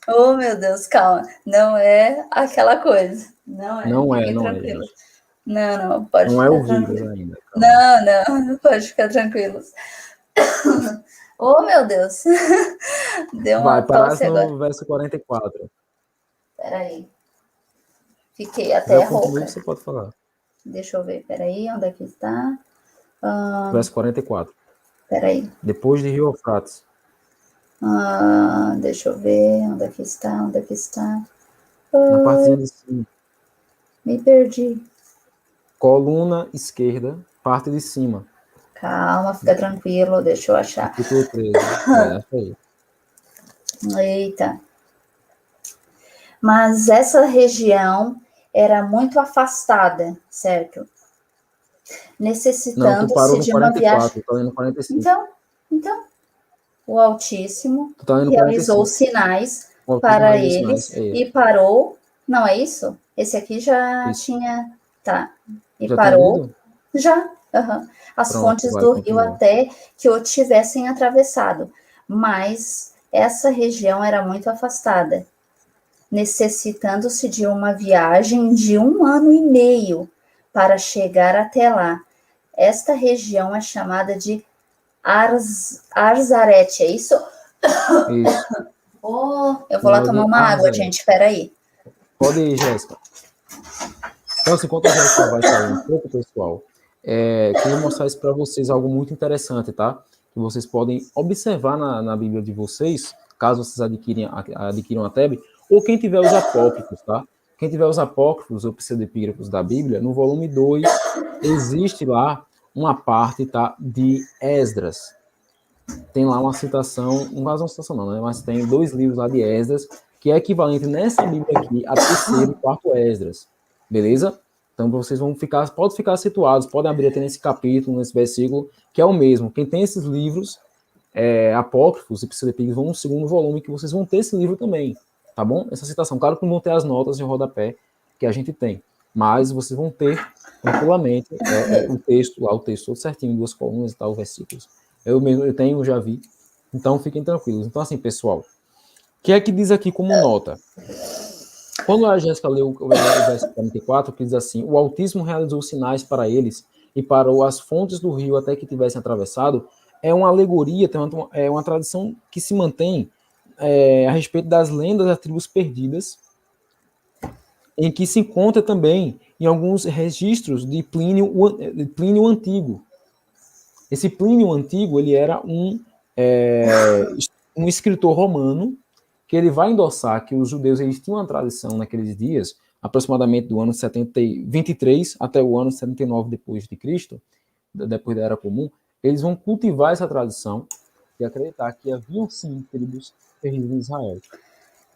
Oh, meu Deus, calma. Não é aquela coisa. Não é. Fiquem tranquilos. Não, pode não ficar é o tranquilo. vírus ainda. Calma. Não, pode ficar tranquilos. Oh, meu Deus. Deu uma tosse agora. No verso 44. Peraí. Fiquei até rouca. Você pode falar. Deixa eu ver. Peraí, onde é que está? Verso 44. Peraí. Depois de Rio Eufrates. Deixa eu ver. Onde é que está? Na partezinha de cima. Me perdi. Coluna esquerda, parte de cima. Calma, fica tranquilo. Deixa eu achar. Capítulo 13. Aí. Eita. Mas essa região era muito afastada, certo? Necessitando-se de uma viagem. Tô lendo 45. Então, o Altíssimo realizou realizou sinais para eles e parou. Não é isso? Esse aqui já tinha. Tá. E já parou. Já. As fontes do rio até que o tivessem atravessado. Mas essa região era muito afastada, necessitando-se de uma viagem de 1 ano e meio para chegar até lá. Esta região é chamada de Arzarete, é isso? Isso. Oh, eu vou lá tomar uma água, gente, espera aí. Pode ir, Jéssica. Então, assim, enquanto a Jéssica vai sair um pouco, pessoal, queria mostrar isso para vocês, algo muito interessante, tá? Que vocês podem observar na Bíblia de vocês, caso vocês adquiram a TEB, ou quem tiver os apócrifos, tá? Quem tiver os apócrifos ou pseudepígrafos da Bíblia, no volume 2, existe lá uma parte, tá, de Esdras. Tem lá uma citação, não é uma citação não, né? Mas tem 2 livros lá de Esdras, que é equivalente nessa Bíblia aqui a 3º e 4º Esdras. Beleza? Então vocês podem ficar situados, podem abrir até nesse capítulo, nesse versículo, que é o mesmo. Quem tem esses livros apócrifos e pseudepígrafos vão no 2º volume, que vocês vão ter esse livro também, tá bom? Essa citação, claro que não vão ter as notas de rodapé que a gente tem, mas vocês vão ter tranquilamente o texto todo certinho, em 2 colunas e tal, versículos. Eu tenho, já vi, então fiquem tranquilos. Então assim, pessoal, o que é que diz aqui como nota? Quando a Jéssica leu o verso 44, que diz assim: o Altíssimo realizou sinais para eles e parou as fontes do rio até que tivessem atravessado, é uma alegoria, é uma tradição que se mantém a respeito das lendas das tribos perdidas, em que se encontra também em alguns registros de Plínio Antigo. Esse Plínio Antigo, ele era um escritor romano, que ele vai endossar que os judeus eles tinham uma tradição naqueles dias, aproximadamente do ano 23 até o ano 79 depois de Cristo, depois da Era Comum, eles vão cultivar essa tradição e acreditar que haviam sim tribos perdidas em Israel.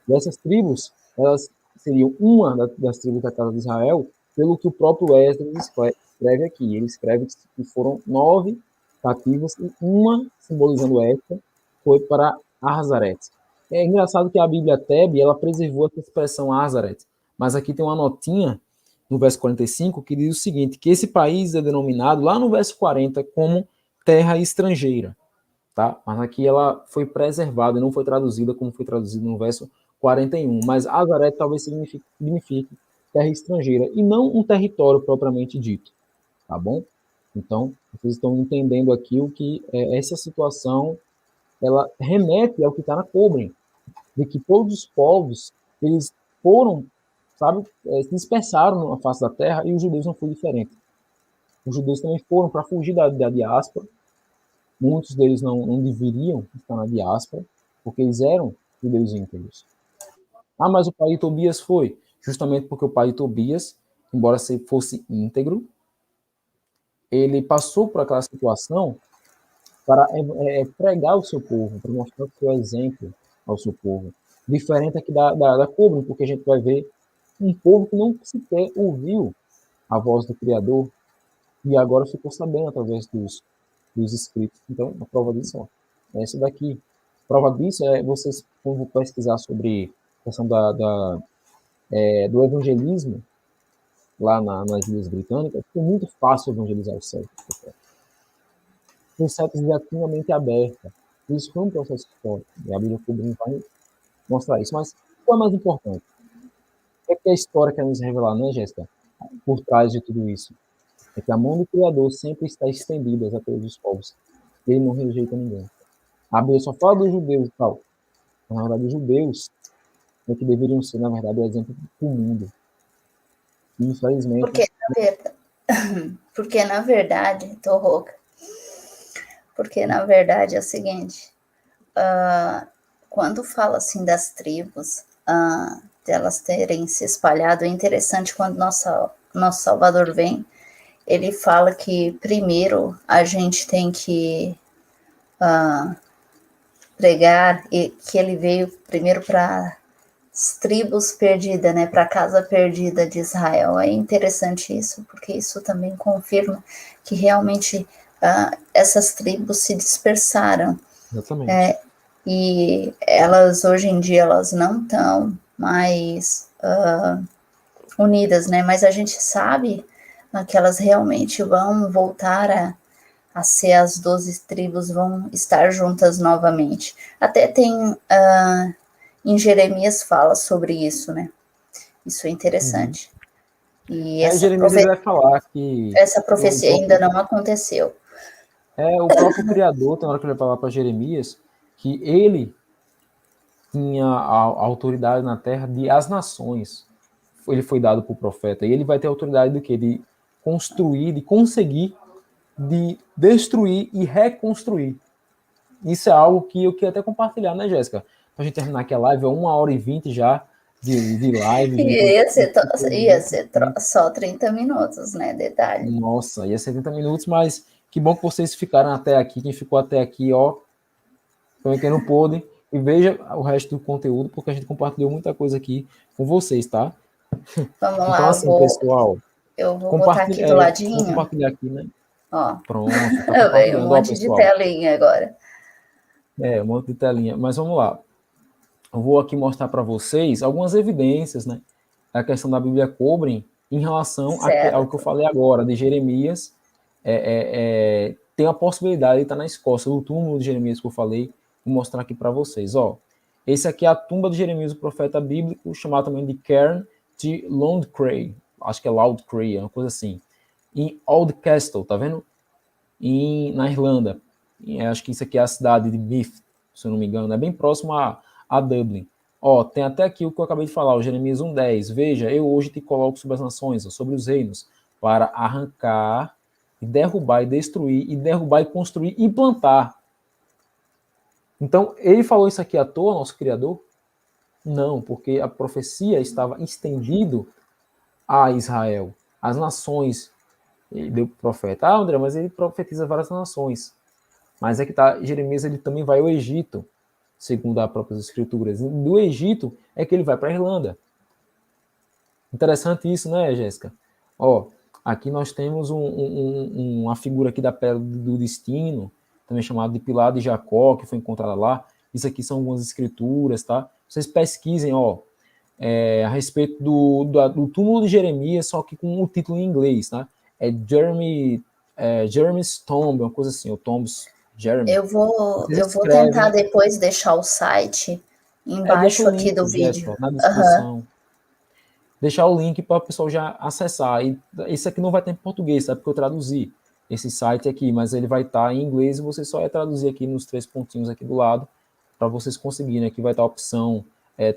E essas tribos, elas seriam uma das tribos da casa de Israel, pelo que o próprio Esdras escreve aqui. Ele escreve que foram 9 cativos e uma, simbolizando esta, foi para Arzaret. É engraçado que a Bíblia Teb, ela preservou essa expressão Arzaret, mas aqui tem uma notinha no verso 45 que diz o seguinte, que esse país é denominado lá no verso 40 como terra estrangeira, tá? Mas aqui ela foi preservada e não foi traduzida como foi traduzido no verso 41, mas Arzaret talvez signifique terra estrangeira e não um território propriamente dito, tá bom? Então, vocês estão entendendo aqui o que essa situação ela remete ao que está na Cobrim, de que todos os povos, eles foram, sabe, se dispersaram na face da terra e os judeus não foi diferente. Os judeus também foram para fugir da diáspora. Muitos deles não deveriam estar na diáspora, porque eles eram judeus íntegros. Ah, mas o pai de Tobias foi. Justamente porque o pai de Tobias, embora fosse íntegro, ele passou por aquela situação para pregar ao seu povo, para mostrar o seu exemplo ao seu povo. Diferente aqui da Cobrim, porque a gente vai ver um povo que não sequer ouviu a voz do Criador e agora ficou sabendo através dos escritos. Então, a prova disso é essa daqui. A prova disso é vocês, quando pesquisar sobre a questão do evangelismo lá nas Ilhas Britânicas, foi muito fácil evangelizar os celtas. Os celtas já tinham a mente aberta. Isso foi um processo histórico. E a Bíblia Cobrim vai mostrar isso. Mas o que é mais importante? O que a história quer nos revelar, né, Jéssica? Por trás de tudo isso. É que a mão do Criador sempre está estendida a todos os povos. Ele não rejeita ninguém. A Bíblia só fala dos judeus e tal. Mas, na verdade, os judeus é que deveriam ser, na verdade, o exemplo do mundo. E, infelizmente... Porque, na verdade, tô rouca. Porque, na verdade, é o seguinte... quando fala, assim, das tribos... delas terem se espalhado, é interessante quando nosso Salvador vem, ele fala que primeiro a gente tem que pregar, e que ele veio primeiro para as tribos perdidas, né, para a casa perdida de Israel. É interessante isso, porque isso também confirma que realmente essas tribos se dispersaram. Exatamente. E elas, hoje em dia, elas não estão mais unidas, né? Mas a gente sabe que elas realmente vão voltar a ser as 12 tribos, vão estar juntas novamente. Até tem, em Jeremias fala sobre isso, né? Isso é interessante. E Jeremias ele vai falar que essa profecia ainda não aconteceu. O próprio Criador, tem hora que ele vai falar para Jeremias, que ele tinha a autoridade na terra de as nações. Ele foi dado por profeta. E ele vai ter autoridade do quê? De construir, de conseguir, de destruir e reconstruir. Isso é algo que eu queria até compartilhar, né, Jéssica? Pra gente terminar aqui a live, é 1h20 já de live. Ia ser só 30 minutos, né? Detalhe. Nossa, ia ser 30 minutos, mas que bom que vocês ficaram até aqui. Quem ficou até aqui, ó, também quem não pôde, e veja o resto do conteúdo, porque a gente compartilhou muita coisa aqui com vocês, tá? Vamos então, lá, assim, pessoal, eu vou botar aqui do ladinho. Vou compartilhar aqui, né? Ó. Pronto, tá compartilhando. Um monte de telinha agora. Um monte de telinha. Mas vamos lá. Eu vou aqui mostrar para vocês algumas evidências, né? A questão da Bíblia Cobrem em relação ao que eu falei agora, de Jeremias. Tem a possibilidade de estar na Escócia, do túmulo de Jeremias que eu falei. Vou mostrar aqui para vocês, ó. Esse aqui é a tumba de Jeremias, o profeta bíblico, chamado também de Cairn de Loudcray. Acho que é Loudcray, uma coisa assim. Em Oldcastle, tá vendo? Na Irlanda. Acho que isso aqui é a cidade de Meath, se eu não me engano. É bem próximo a Dublin. Ó, tem até aqui o que eu acabei de falar, o Jeremias 1:10. Veja, eu hoje te coloco sobre as nações, sobre os reinos, para arrancar, e derrubar, e destruir, e derrubar, e construir, e plantar. Então, ele falou isso aqui à toa, nosso Criador? Não, porque a profecia estava estendido a Israel, as nações. Ele deu profeta. André, mas ele profetiza várias nações. Mas é que tá, Jeremias ele também vai ao Egito, segundo as próprias escrituras. Do Egito é que ele vai para a Irlanda. Interessante isso, né, Jéssica? Ó, aqui nós temos uma figura aqui da Pedra do Destino, também chamada de Pilar de Jacó, que foi encontrada lá. Isso aqui são algumas escrituras, tá? Vocês pesquisem, ó, a respeito do túmulo de Jeremias, só que com o título em inglês, tá? Jeremy's Tomb, uma coisa assim, o Tombs Jeremy. Eu vou tentar depois deixar o site embaixo aqui link, do vídeo. Jéssica, na descrição. Deixar o link para o pessoal já acessar. E esse aqui não vai ter em português, sabe? Porque eu traduzi esse site aqui, mas ele vai estar em inglês e você só é traduzir aqui nos 3 pontinhos aqui do lado para vocês conseguirem. Aqui vai estar a opção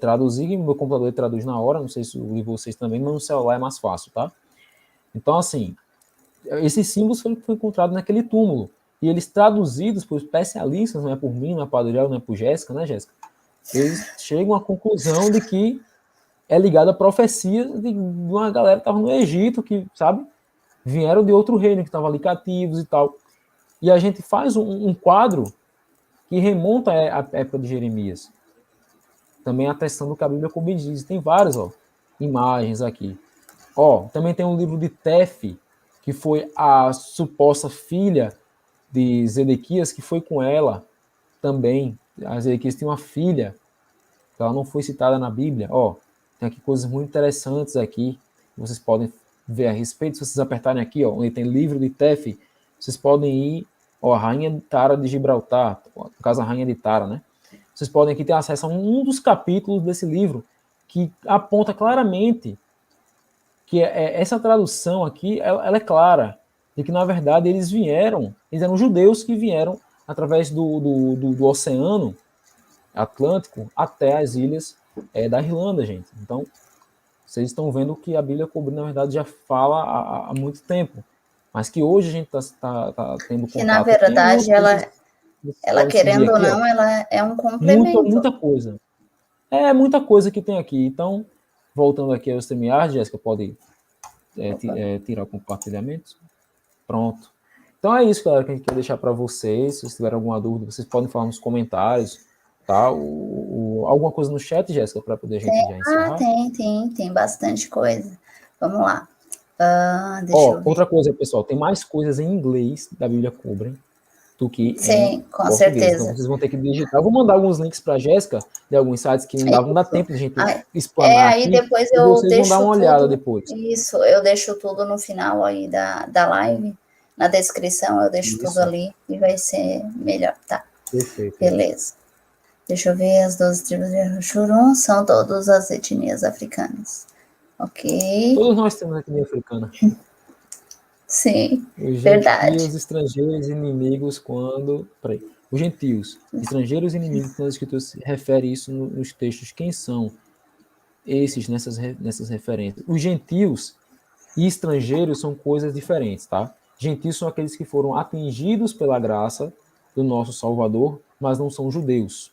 traduzir, e o meu computador ele traduz na hora, não sei se o de vocês também, mas no celular é mais fácil, tá? Então, assim, esses símbolos foram encontrados naquele túmulo. E eles traduzidos por especialistas, não é por mim, não é por Adriel, não é por Jéssica, né, Jéssica? Eles chegam à conclusão de que é ligado à profecia de uma galera que estava no Egito, que, sabe, vieram de outro reino, que estavam ali cativos e tal. E a gente faz um quadro que remonta à época de Jeremias. Também atestando que a Bíblia como diz. Tem várias imagens aqui. Ó, também tem um livro de Tefe, que foi a suposta filha de Zedequias, que foi com ela também. A Zedequias tem uma filha, que ela não foi citada na Bíblia. Ó, tem aqui coisas muito interessantes aqui, que vocês podem ver a respeito. Se vocês apertarem aqui, ó, onde tem livro de Tefe, vocês podem ir, ó, a Rainha de Tara de Gibraltar, no caso a Rainha de Tara, né? Vocês podem aqui ter acesso a um dos capítulos desse livro, que aponta claramente que essa tradução aqui, ela é clara, de que, na verdade, eles eram judeus que vieram através do oceano Atlântico até as ilhas da Irlanda, gente. Então, vocês estão vendo que a Bíblia cobrindo, na verdade, já fala há muito tempo, mas que hoje a gente está tendo contato. Que, na verdade, ela querendo ou não, ela é um complemento. Muita coisa. É muita coisa que tem aqui. Então, voltando aqui ao StreamYard, Jéssica, pode tirar o compartilhamento. Pronto. Então é isso, galera, que a gente quer deixar para vocês. Se vocês tiverem alguma dúvida, vocês podem falar nos comentários, tá? Alguma coisa no chat, Jéssica, para poder a gente já encerrar? Tem bastante coisa. Vamos lá. Deixa eu ver. Outra coisa, pessoal, tem mais coisas em inglês da Bíblia Cobrem do que em com português. certeza. Então vocês vão ter que digitar. Eu vou mandar alguns links para a Jéssica de alguns sites que não dá tempo de a gente explanar aí aqui, depois vocês vão dar uma olhada depois. Isso, eu deixo tudo no final aí da live, na descrição eu deixo tudo ali e vai ser melhor, tá? Perfeito. Beleza. Deixa eu ver, as 12 tribos de Achurum são todas as etnias africanas. Ok. Todos nós temos etnia africana. Sim, Os verdade. gentios, estrangeiros, inimigos, quando... Peraí. Os gentios, estrangeiros, inimigos, quando a Escritura se refere isso nos textos, quem são esses nessas referências? Os gentios e estrangeiros são coisas diferentes, tá? Gentios são aqueles que foram atingidos pela graça do nosso Salvador, mas não são judeus,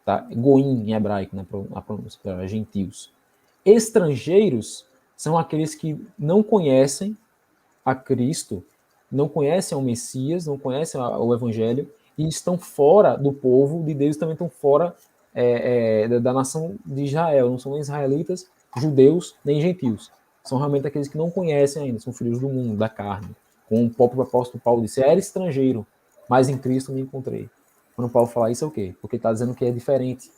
tá? Goim em hebraico, né? A pronúncia para gentios. Estrangeiros são aqueles que não conhecem a Cristo, não conhecem ao Messias, não conhecem o Evangelho e estão fora do povo de Deus, também estão fora da nação de Israel, não são nem israelitas, judeus, nem gentios. São realmente aqueles que não conhecem ainda, são filhos do mundo, da carne. Como o próprio apóstolo Paulo disse, era estrangeiro, mas em Cristo me encontrei. Quando Paulo fala isso é o quê? Porque está dizendo que é diferente.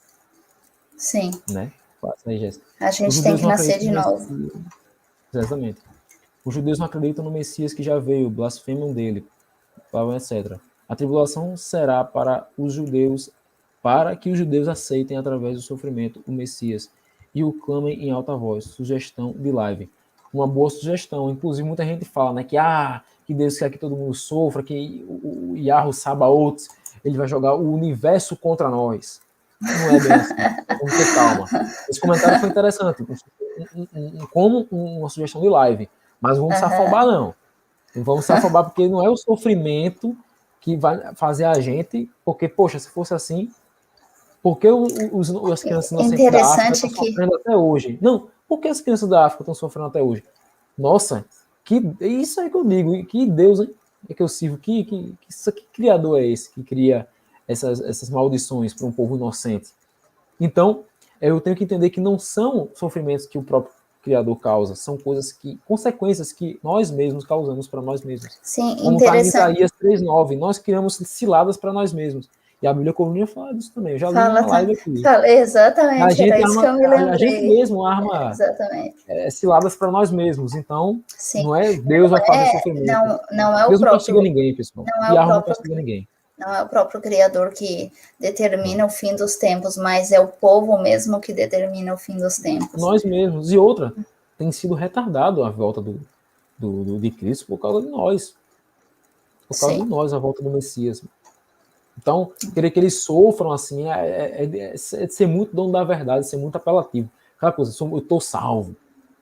Sim. Né? Aí, Jéssica. A gente tem que nascer de novo. Exatamente. Os judeus não acreditam no Messias que já veio, blasfemam dele, etc. A tribulação será para os judeus, para que os judeus aceitem através do sofrimento o Messias e o clamem em alta voz. Sugestão de live. Uma boa sugestão. Inclusive, muita gente fala, né, que Deus quer que todo mundo sofra, que o Yahweh Sabaoth, ele vai jogar o universo contra nós. Não é bem assim. Vamos ter calma. Esse comentário foi interessante. Como uma sugestão de live. Mas não vamos se afobar, não. Não vamos se afobar, porque não é o sofrimento que vai fazer a gente. Porque, poxa, se fosse assim, por que as crianças inocentes da África estão sofrendo até hoje? Não, por que as crianças da África estão sofrendo até hoje? Nossa, isso aí que eu digo. Que Deus, hein? É que eu sirvo. Que criador é esse que cria essas maldições para um povo inocente? Então, eu tenho que entender que não são sofrimentos que o próprio Criador causa, são consequências que nós mesmos causamos para nós mesmos. Sim, como está em Isaías 3:9, nós criamos ciladas para nós mesmos. E a Bíblia Coruña fala disso também. Eu já li uma live aqui. Exatamente, era isso que eu me lembrei. A gente mesmo arma ciladas para nós mesmos. Então, sim. não é Deus vai fazer sofrimento. Não é Deus o próprio, não castiga ninguém, pessoal. Não é o próprio ninguém. Não é o próprio Criador que determina o fim dos tempos, mas é o povo mesmo que determina o fim dos tempos. Nós mesmos. E outra, tem sido retardado a volta de Cristo por causa de nós. Por causa de nós, a volta do Messias. Então, querer que eles sofram assim é ser muito dono da verdade, ser muito apelativo. Aquela coisa, eu estou salvo.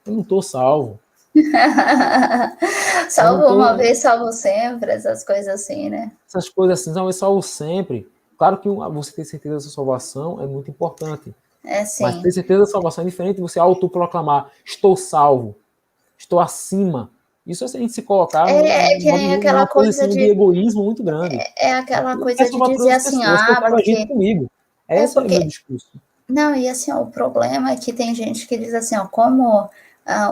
Eu não estou salvo. Salvo uma vez, salvo sempre, essas coisas assim, né? Essas coisas assim, não, eu salvo sempre. Claro que você ter certeza da sua salvação é muito importante. Sim. Mas ter certeza da salvação é diferente de você autoproclamar, estou salvo, estou acima. Isso é a gente se colocar numa posição de egoísmo muito grande. É aquela coisa de dizer assim, porque... comigo. Esse é o meu discurso. Não, e assim, o problema é que tem gente que diz assim, como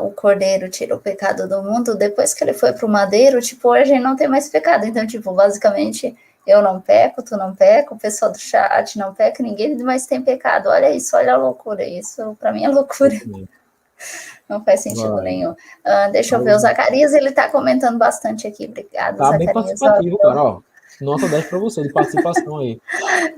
o Cordeiro tira o pecado do mundo, depois que ele foi pro madeiro, tipo, hoje não tem mais pecado. Então, tipo, basicamente, eu não peco, tu não peca, o pessoal do chat não peca, ninguém mais tem pecado. Olha isso, olha a loucura. Isso, para mim, é loucura. Não faz sentido nenhum. Deixa eu ver, o Zacarias, ele tá comentando bastante aqui. Obrigado, Zacarias. Bem participativo, cara, ó. Nota 10 para você, de participação aí.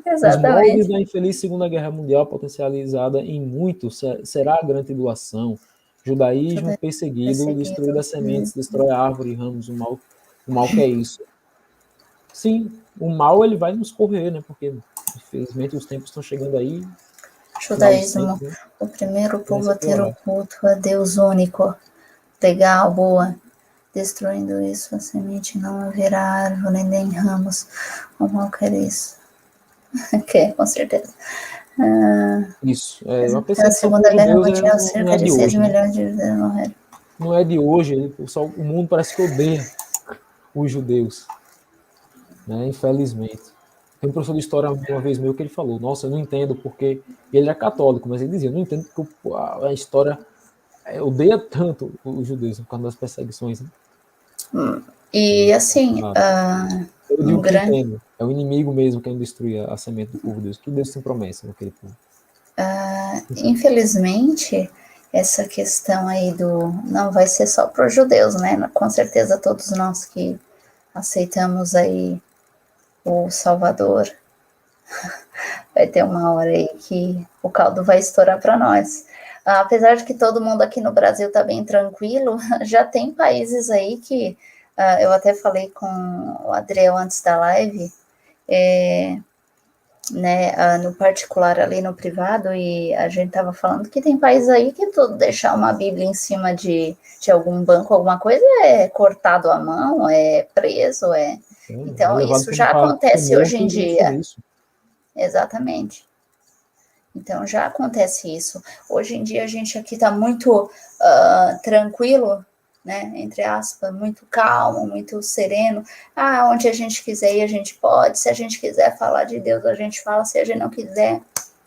Exatamente. Os moldes da infeliz Segunda Guerra Mundial, potencializada em muito, será a grande tribulação. Judaísmo perseguido, destruir as sementes, destrói a árvore, ramos, o mal que é isso. Sim, o mal ele vai nos correr, né? Porque, infelizmente, os tempos estão chegando aí. Judaísmo, o primeiro povo a ter o culto a Deus único. Legal, boa. Destruindo isso, a semente não haverá árvore nem ramos. O mal quer isso. Com certeza. Isso. Uma perseguição a Segunda Guerra Mundial, cerca de 6 milhões de judeus morreram. Não é de hoje. O mundo parece que odeia os judeus. Né? Infelizmente. Tem um professor de história uma vez meu que ele falou, nossa, eu não entendo porque ele é católico, mas ele dizia, eu não entendo porque a história odeia tanto os judeus por causa das perseguições. Né? E assim, eu digo que entendo, é o inimigo mesmo querendo destruir a semente do povo de Deus, que Deus tem promessa naquele povo. Infelizmente, essa questão aí não vai ser só para os judeus, né? Com certeza todos nós que aceitamos aí o Salvador, vai ter uma hora aí que o caldo vai estourar para nós. apesar de que todo mundo aqui no Brasil está bem tranquilo, já tem países aí que, eu até falei com o Adriel antes da live, né, no particular ali no privado, e a gente estava falando que tem países aí que tudo deixar uma Bíblia em cima de algum banco, alguma coisa, é cortado a mão, é preso, Então, isso já acontece hoje em dia. Exatamente. Então, já acontece isso. Hoje em dia, a gente aqui está muito tranquilo, né, entre aspas, muito calmo, muito sereno. Onde a gente quiser ir, a gente pode. Se a gente quiser falar de Deus, a gente fala. Se a gente não quiser,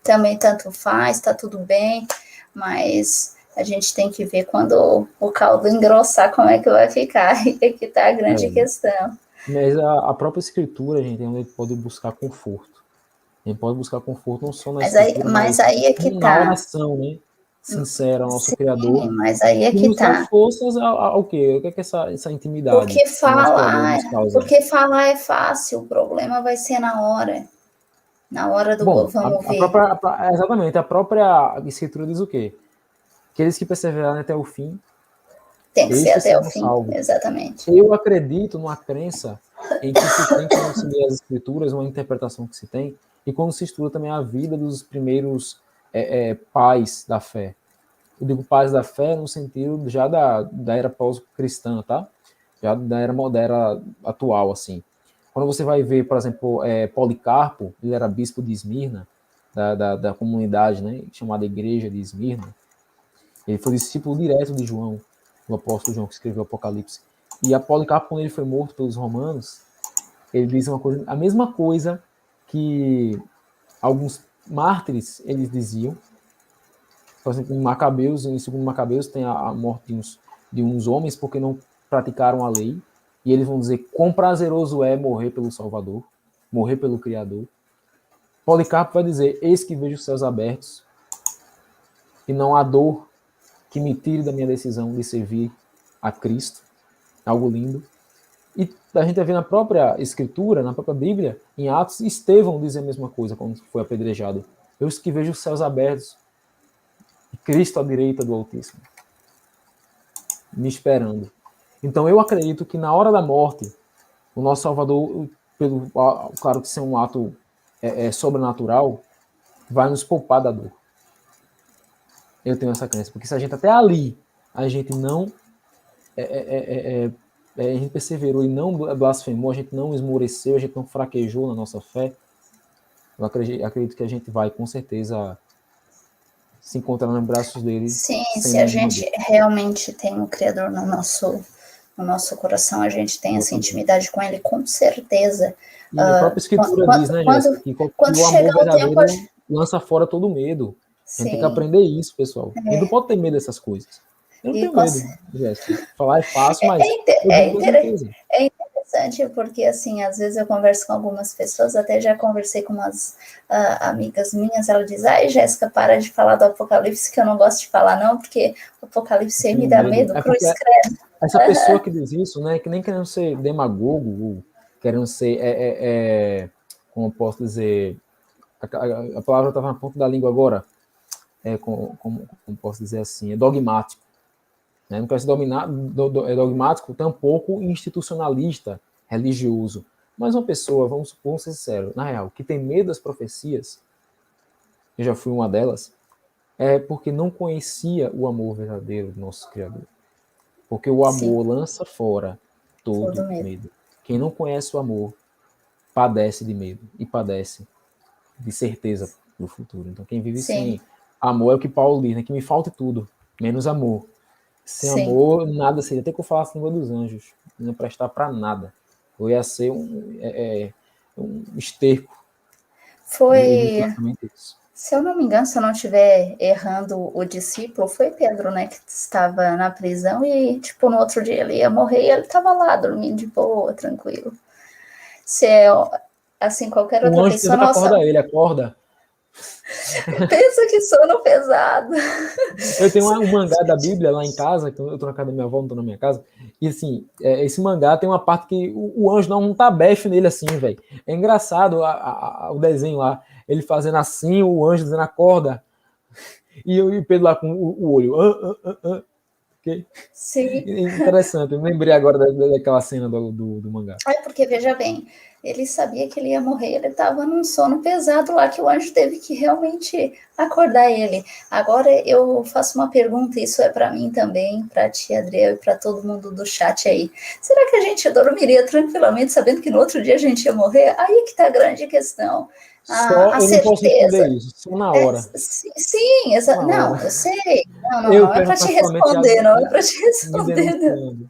também tanto faz, tá tudo bem. Mas a gente tem que ver quando o caldo engrossar, como é que vai ficar. E aqui tá a grande questão. Mas a própria escritura, gente, é onde pode buscar conforto. A gente pode buscar conforto não só na escritura, mas aí é que na oração, né? Sincera ao nosso Sim, Criador. Mas aí é que nos dá forças ao quê? O que é essa intimidade? Porque falar é fácil, o problema vai ser na hora. Na hora do vamos ver. Exatamente, a própria escritura diz o quê? Aqueles que perseveraram até o fim, tem que ser até o fim, salvos. Exatamente. Eu acredito numa crença em que se tem como se ler as escrituras, uma interpretação que se tem, e quando se estuda também a vida dos primeiros pais da fé. Eu digo pais da fé no sentido já da era pós-cristã, tá? Já da era moderna atual, assim. Quando você vai ver, por exemplo, Policarpo, ele era bispo de Esmirna, da comunidade, né, chamada Igreja de Esmirna. Ele foi discípulo direto de João, do apóstolo João, que escreveu o Apocalipse. E a Policarpo, quando ele foi morto pelos romanos, ele diz a mesma coisa que alguns mártires eles diziam. Por exemplo, em Macabeus, em 2 Macabeus, tem a morte de uns homens porque não praticaram a lei. E eles vão dizer quão prazeroso é morrer pelo Salvador, morrer pelo Criador. Policarpo vai dizer: eis que vejo os céus abertos e não há dor que me tire da minha decisão de servir a Cristo. Algo lindo. E a gente vê na própria Escritura, na própria Bíblia, em Atos, Estevão diz a mesma coisa quando foi apedrejado. Eu que vejo os céus abertos e Cristo à direita do Altíssimo, me esperando. Então eu acredito que na hora da morte, o nosso Salvador, claro que ser um ato sobrenatural, vai nos poupar da dor. Eu tenho essa crença, porque se a gente até ali, a gente não a gente perseverou e não blasfemou, a gente não esmoreceu, a gente não fraquejou na nossa fé, eu acredito que a gente vai, com certeza, se encontrar nos braços dele. Sim, se a gente realmente tem o Criador no nosso coração, a gente tem essa intimidade com ele, com certeza. E a própria Escritura diz, né, Jéssica, que o amor verdadeiro lança fora todo medo. A gente tem que aprender isso, pessoal. A gente não pode ter medo dessas coisas. Eu não tenho medo, Jéssica. Falar é fácil, mas é interessante, porque, assim, às vezes eu converso com algumas pessoas, até já conversei com umas amigas minhas, ela diz: ai, Jéssica, para de falar do Apocalipse, que eu não gosto de falar, não, porque o Apocalipse aí me dá medo, cruz credo. Essa pessoa que diz isso, né, que nem querendo ser demagogo, ou querendo ser, como eu posso dizer, a palavra estava na ponta da língua agora, como posso dizer assim, é dogmático. Né? Não quer ser dogmático, tampouco institucionalista, religioso. Mas uma pessoa, vamos ser sinceros, na real, que tem medo das profecias, eu já fui uma delas, é porque não conhecia o amor verdadeiro do nosso Criador. Porque o amor lança fora todo medo. Quem não conhece o amor padece de medo e padece de certeza do futuro. Então, quem vive sem amor é o que Paulo diz, né? Que me falte tudo, menos amor. Sem amor, nada seria. Até que eu falasse a língua dos anjos, não ia prestar para nada. Eu ia ser um esterco. Se eu não me engano, se eu não estiver errando o discípulo, foi Pedro, né, que estava na prisão e, tipo, no outro dia ele ia morrer e ele estava lá, dormindo de boa, tranquilo. Se é, assim, qualquer outra pessoa... Nossa, acorda ele, acorda. Pensa que sono pesado. Eu tenho um mangá da Bíblia lá em casa, que eu tô na casa da minha avó, não tô na minha casa, e assim, esse mangá tem uma parte que o anjo dá um tabefe nele assim, velho. É engraçado o desenho lá, ele fazendo assim, o anjo dizendo acorda. E eu e o Pedro lá com o olho. Okay? Sim. Interessante, eu me lembrei agora daquela cena do mangá. É porque, veja bem, ele sabia que ele ia morrer, ele estava num sono pesado lá, que o anjo teve que realmente acordar ele. Agora eu faço uma pergunta, isso é para mim também, para ti, Adriel, e para todo mundo do chat aí. Será que a gente dormiria tranquilamente sabendo que no outro dia a gente ia morrer? Aí que está a grande questão. Só A eu não posso responder certeza. isso, só na hora. Sim, Na não, hora. eu sei. Eu, Não é para te particularmente, já responder, não é para te me responder, não. denunciando.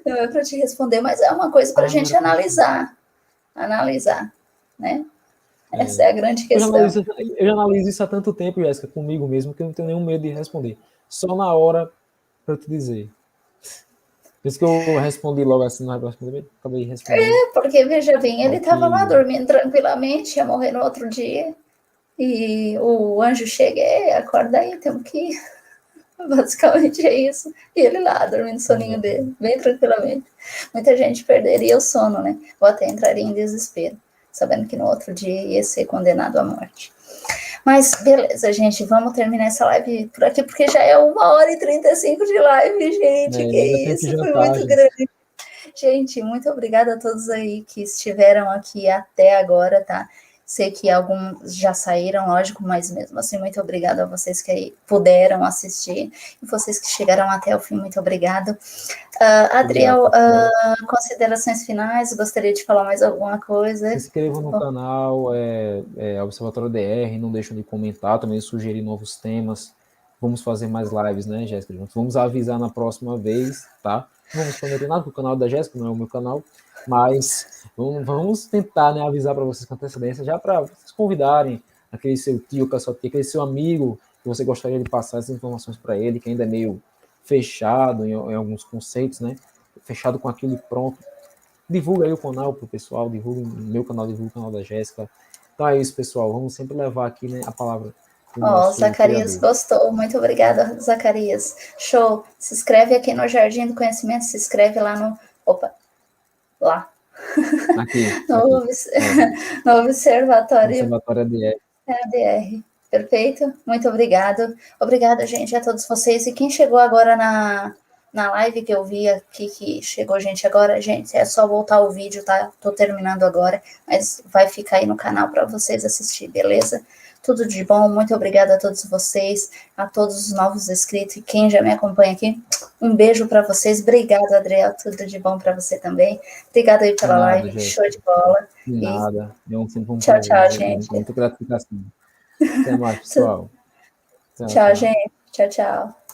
Não é para te responder, mas é uma coisa para a Ah, não gente era pra... analisar, né? Essa É. é a grande questão. Eu já analiso isso há tanto tempo, Jéssica, comigo mesmo, que eu não tenho nenhum medo de responder. Só na hora para eu te dizer. Por isso que eu respondi logo assim, não respondi, acabei respondendo. Porque, veja bem, ele Ao estava lá que... dormindo tranquilamente, ia morrer no outro dia, e o anjo chega, acorda aí, temos que ir. Basicamente é isso. E ele lá, dormindo o soninho dele, bem tranquilamente. Muita gente perderia o sono, né? Ou até entraria em desespero, sabendo que no outro dia ia ser condenado à morte. Mas beleza, gente, vamos terminar essa live por aqui, porque já é 1h35 de live, gente. Que ainda tenho que isso, foi jantar, muito gente. grande. Gente, muito obrigada a todos aí que estiveram aqui até agora, tá? Sei que alguns já saíram, lógico, mas mesmo assim, muito obrigada a vocês que puderam assistir e vocês que chegaram até o fim, muito obrigado. Adriel, considerações finais, gostaria de falar mais alguma coisa? Se inscrevam no canal, Observatório DR, não deixem de comentar, também sugerir novos temas. Vamos fazer mais lives, né, Jéssica? Vamos avisar na próxima vez, tá? Não vamos prometer nada, porque o canal da Jéssica não é o meu canal, mas vamos tentar, né, avisar para vocês com antecedência, já para vocês convidarem aquele seu tio, aquele seu amigo, que você gostaria de passar essas informações para ele, que ainda é meio fechado em alguns conceitos, né? Fechado com aquilo pronto. Divulga aí o canal pro pessoal, divulga o meu canal, divulga o canal da Jéssica. Então é isso, pessoal. Vamos sempre levar aqui, né, a palavra do nosso Zacarias criador. gostou, muito obrigada, Zacarias. Show. Se inscreve aqui no Jardim do Conhecimento, se inscreve lá no. Opa, lá. Aqui. No Observatório Observatório ADR. ADR. Perfeito, muito obrigado. Obrigada, gente, a todos vocês. E quem chegou agora na live que eu vi aqui, que chegou gente agora, gente, é só voltar o vídeo, tá? Tô terminando agora, mas vai ficar aí no canal para vocês assistir, beleza? Tudo de bom, muito obrigada a todos vocês, a todos os novos inscritos e quem já me acompanha aqui. Um beijo para vocês. Obrigado, Adriel. Tudo de bom para você também. Obrigada aí pela live. Gente. Show de bola. De nada. É sempre um tchau, prazer. gente. Muita gratificação. Até mais, pessoal. Tchau, gente. Tchau, tchau.